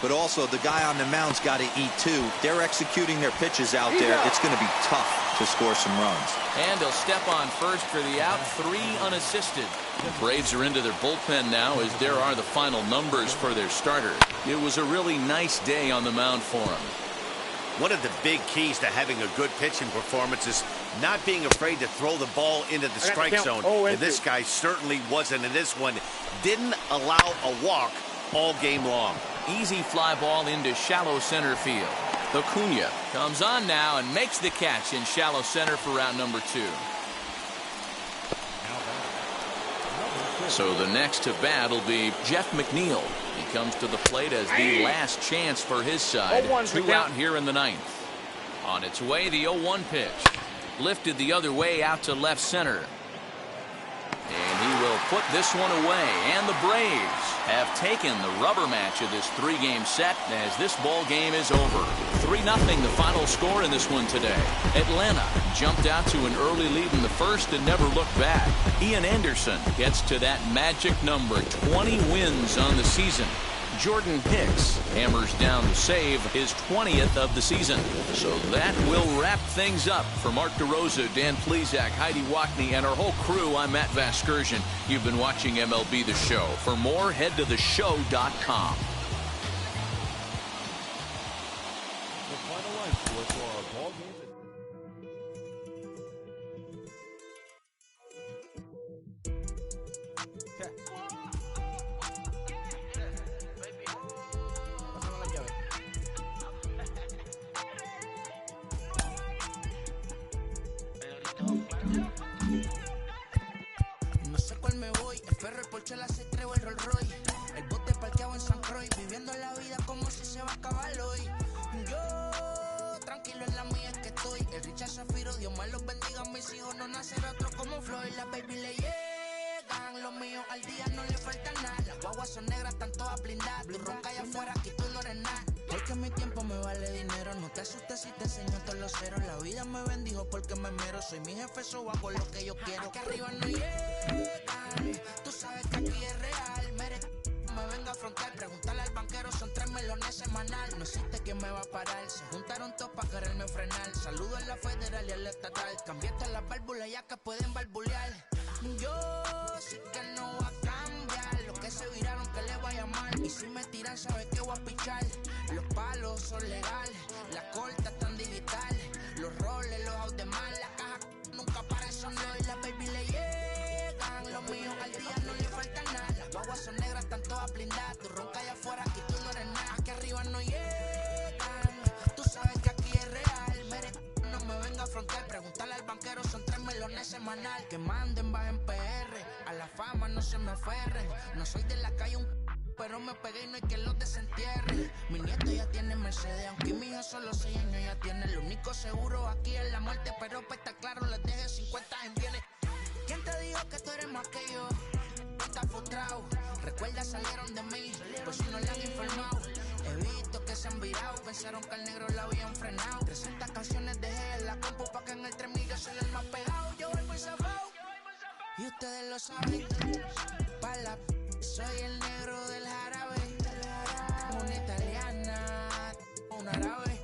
Speaker 4: but also the guy on the mound's got to eat too. They're executing their pitches out there. It's going to be tough to score some runs.
Speaker 1: And he'll step on first for the out, 3 unassisted. The Braves are into their bullpen now, as there are the final numbers for their starter. It was a really nice day on the mound for him.
Speaker 3: One of the big keys to having a good pitching performance is not being afraid to throw the ball into the strike zone. And this guy certainly wasn't in this one. Didn't allow a walk all game long.
Speaker 1: Easy fly ball into shallow center field. Acuna comes on now and makes the catch in shallow center for round number 2. So the next to bat will be Jeff McNeil. He comes to the plate as the last chance for his side. 2 out here in the 9th. On its way, the 0-1 pitch. Lifted the other way out to left center. And he will put this one away. And the Braves have taken the rubber match of this 3-game set as this ball game is over. 3-0 the final score in this one today. Atlanta jumped out to an early lead in the first and never looked back. Ian Anderson gets to that magic number, 20 wins on the season. Jordan Hicks hammers down the save, his 20th of the season. So that will wrap things up. For Mark DeRosa, Dan Plesac, Heidi Wackney, and our whole crew, I'm Matt Vasgersian. You've been watching MLB The Show. For more, head to theshow.com.
Speaker 8: The final line score for our ball game.
Speaker 10: No sé cuál me voy, el perro, el Porsche, la C3 o el Rolls Royce. El bote parqueado en San Croix, viviendo la vida como si se va a acabar hoy. Yo, tranquilo en la mía es que estoy. El Richard Zafiro, Dios más los bendiga, mis hijos no nacerá otro como Floyd. Las baby le llegan, los míos al día no le falta nada. Las guaguas son negras, están todas blindadas. Tu ronca allá afuera, aquí tú no eres nada. Porque mi tiempo me vale dinero, no te asustes si te enseño todos los ceros. La vida me bendijo porque me mero, soy mi jefe, so hago lo que yo quiero. Aquí arriba no llegan, tú sabes que aquí es real. Me venga a afrontar, preguntarle al banquero, son 3 melones semanal. No existe quien me va a parar, se juntaron todos para quererme frenar. Saludo a la federal y a la estatal, cambiaste las válvulas ya que pueden barbulear. Yo sé que no va a cambiar, lo que se viraron que le vaya mal. Y si me tiran sabes que voy a pichar. Los palos son legales, las cortas están digitales. Los roles, los out de mal, la caja nunca para son los y las baby le llegan. Los míos al día no le falta nada. Las guaguas son negras, están todas blindadas. Tu ronca allá afuera, aquí tú no eres nada. Aquí arriba no llegan, tú sabes que aquí es real. No me venga a afrontar, preguntarle al banquero, son 3 melones semanal. Que manden, bajen PR, a la fama no se me aferren. No soy de la calle pero me pegué y no hay que los desentierre. Mi nieto ya tiene Mercedes, aunque mi hija solo 6 años ya tiene. Lo único seguro aquí es la muerte, pero para estar claro les deje 50 en bienes. ¿Quién te dijo que tú eres más que yo? Estás frustrado, recuerda salieron de mí, pues si no le han informado. He visto que se han virado, pensaron que al negro la habían frenado. 300 canciones dejé en la compu pa' que en el 3000 yo soy el más pegado. Yo voy muy zafado, y ustedes lo saben. Soy el negro del jarabe, una italiana, un árabe.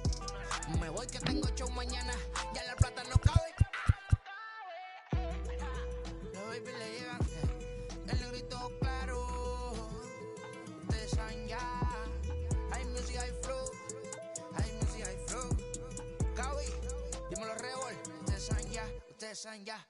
Speaker 10: Me voy que tengo show mañana, ya la plata no cabe. Los baby le llegan, el negrito claro. Ustedes saben ya, hay music, hay flow, hay music, hay flow. Cabi, dímelo Rebol, ustedes saben ya, ustedes saben ya.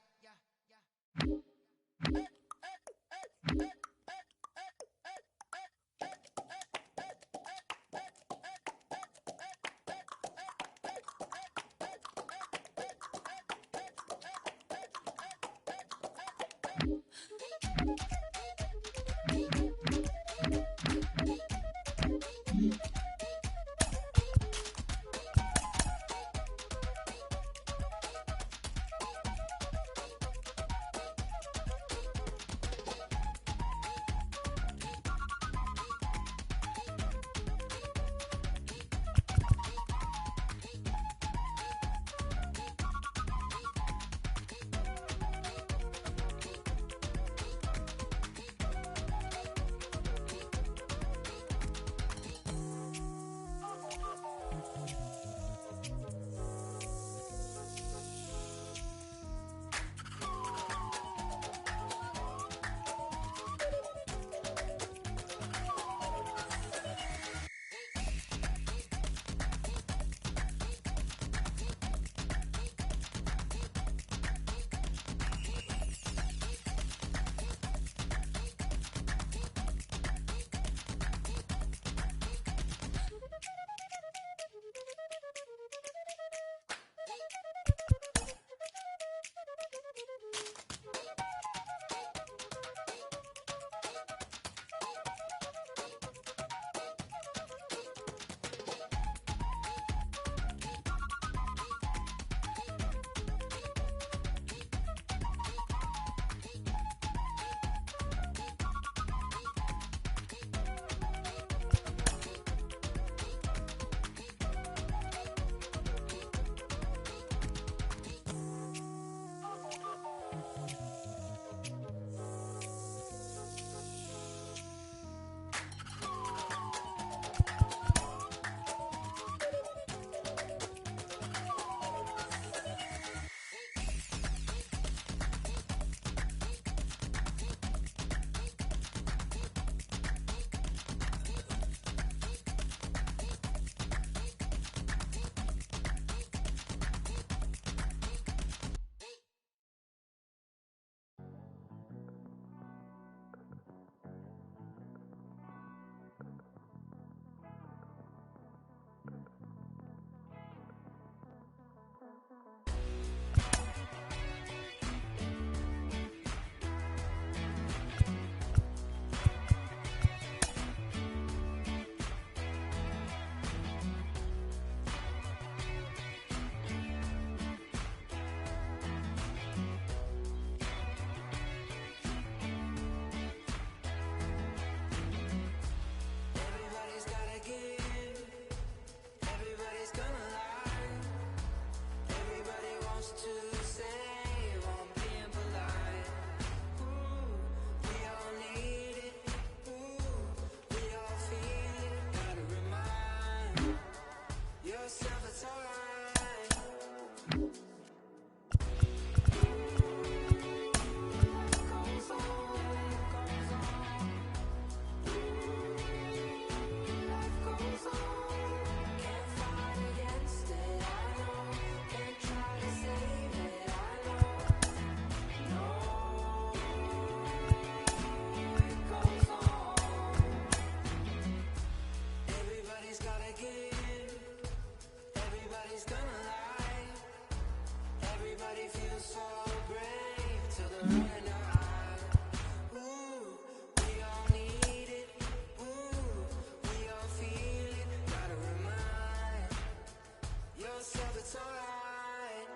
Speaker 10: it's alright.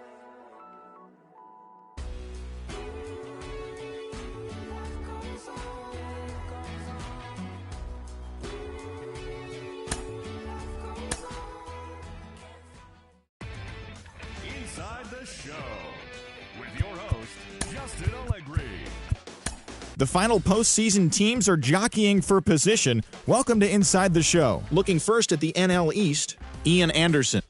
Speaker 8: Inside the Show with your host, Justin Allegri.
Speaker 9: The final postseason teams are jockeying for position. Welcome to Inside the Show. Looking first at the NL East, Ian Anderson.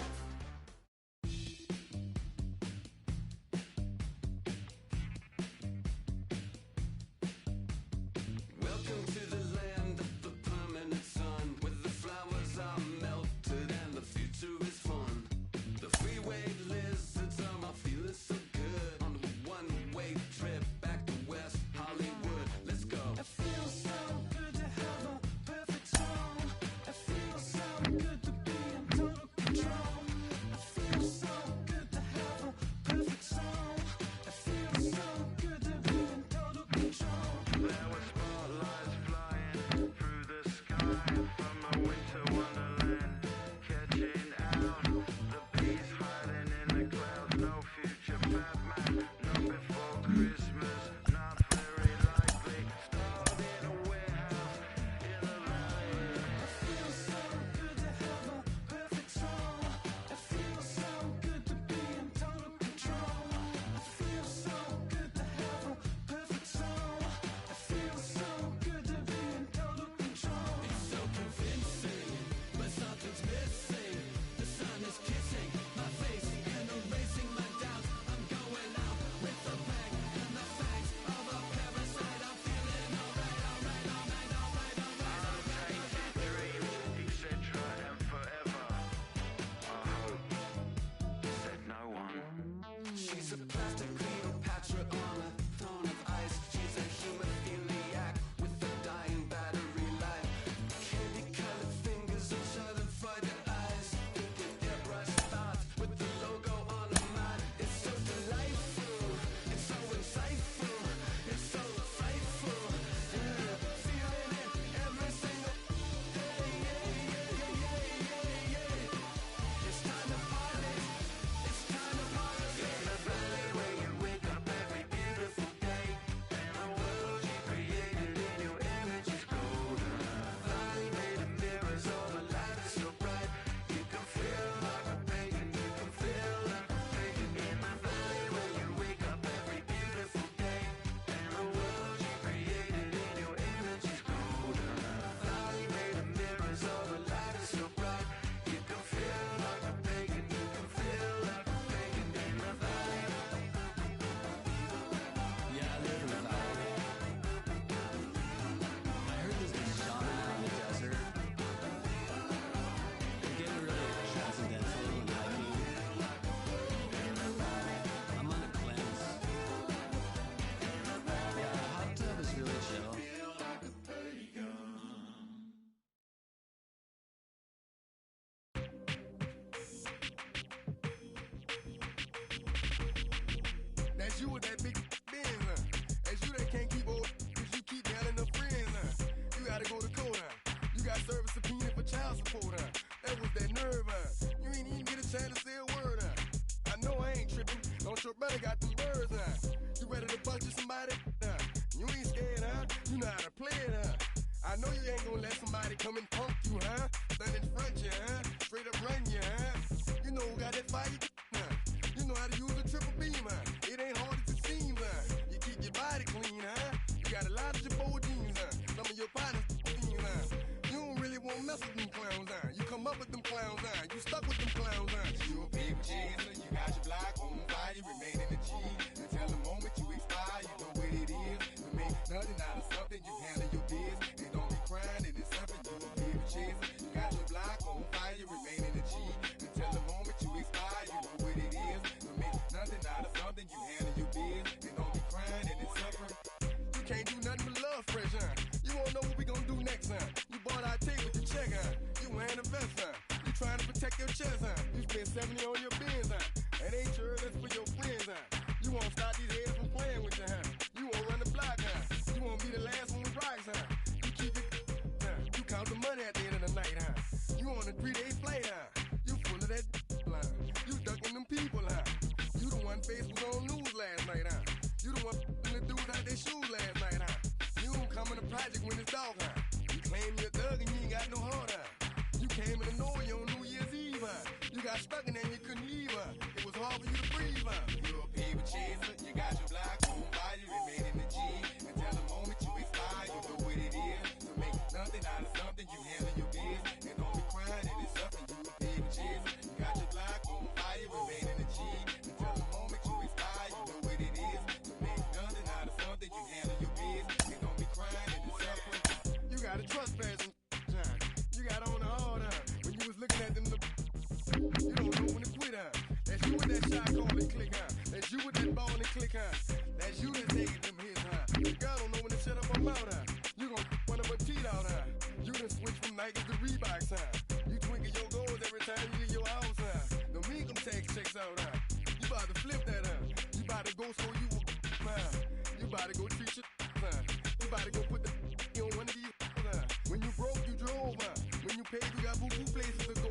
Speaker 11: That's you with that big Benz, That's you that can't keep old, cause you keep nailing the friends, You gotta go to court, You got service subpoena for child support, That was that nerve, You ain't even get a chance to say a word, I know I ain't tripping, don't your brother got them birds, You ready to bust somebody, You ain't scared, You know how to play it, I know you ain't gonna let somebody come and punk you, Stand in front you, Straight up run you, You know who got that fire, You know how to use a triple beam, It ain't hard as it seems, You keep your body clean, You got a lot of your bold jeans, Some of your partners, You don't really want to mess with them clowns, You come up with them clowns, You stuck with them clowns, You a big chaser, you got your block on fire, you remain in the G. Until the moment you expire, you know what it is. You make nothing out of something, you handle your biz. And don't be crying, it is something you a big chaser. You got your block on fire, you remain in the G. Until the moment you expire, you know what it is. You make nothing out of something, you handle your biz. And don't be crying, it is something. You can't do nothing but love fresh, You won't know what we gonna do next, You bought our tape with the check, You wearing a vest, You trying to protect your chest, You spend 70 on your bins, That ain't sure that's for your friends, You won't stop these heads from playing with you, You won't run the block, You won't be the last one with rocks, You keep it, You count the money at the end of the night, You on a 3-day flight, You full of that line. You ducking them got stuck and then you couldn't leave, it was hard for you to breathe, You're a paper chaser, you got your black home by you, remain in the G. Until the moment you expire, you know what it is. To make nothing out of something, you handle your biz. And don't be crying, it is something you a paper chaser. You got your black home by you, remain in the G. Until the moment you expire, you know what it is. To make nothing out of something, you handle your biz. And don't be crying, it is something. You got a trespass and you got on the hard, when you was looking at them, you don't know when to quit, That's you with that shot call and click, That's you with that ball and click, That's you that's taking them hits, The girl don't know when to shut up her mouth, You gon' one of her teeth out, You done switch from Nikes to Reeboks, You twinkle your goals every time you leave your house, Don't mean come tax checks out, You about to flip that, You about to go so you You about to go treat your, You about to go put the on one of these, When you broke, you drove, When you paid, you got boo-boo places to go,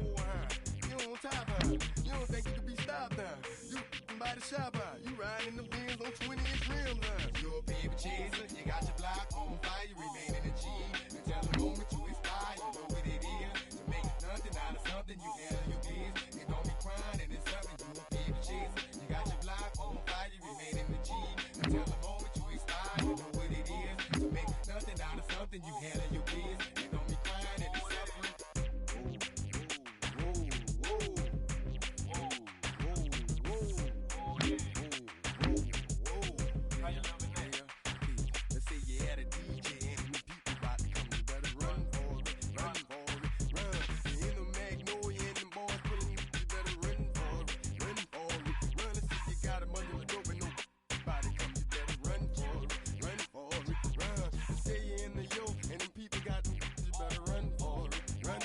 Speaker 11: You on top, You don't think you can be stopped, You by the shop, You riding the Benz on 20-inch rims, You're a paper chaser, you got your block on fire, you remain in the G. Until the moment you expire, you know what it is. To make nothing out of something, you handle your biz. And don't be crying, and it's something, you a paper chaser. You got your block on fire, you remain in the G. Until the moment you expire, you know what it is. To make nothing out of something, you handle your biz. And don't be crying, and it's something. Let's say you had a DJ and the people about to come, you better run for it, run. You in the Magnolia and the boys pulling you better run for it, run. Let's say you got them under the dope and nobody come, you better run for it, run. Let's say you in the yo and them people got them, you better run for it, run.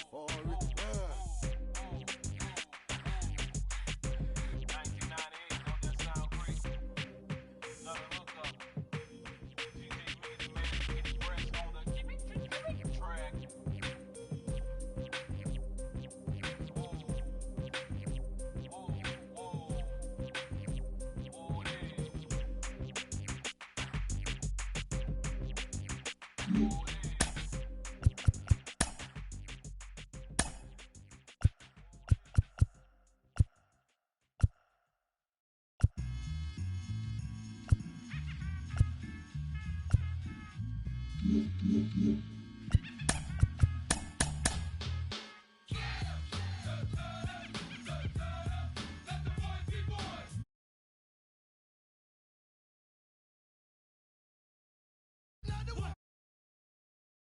Speaker 12: 1998, don't that sound great? Another hookup. DJ Music Man, Express on the track.
Speaker 10: Yeah.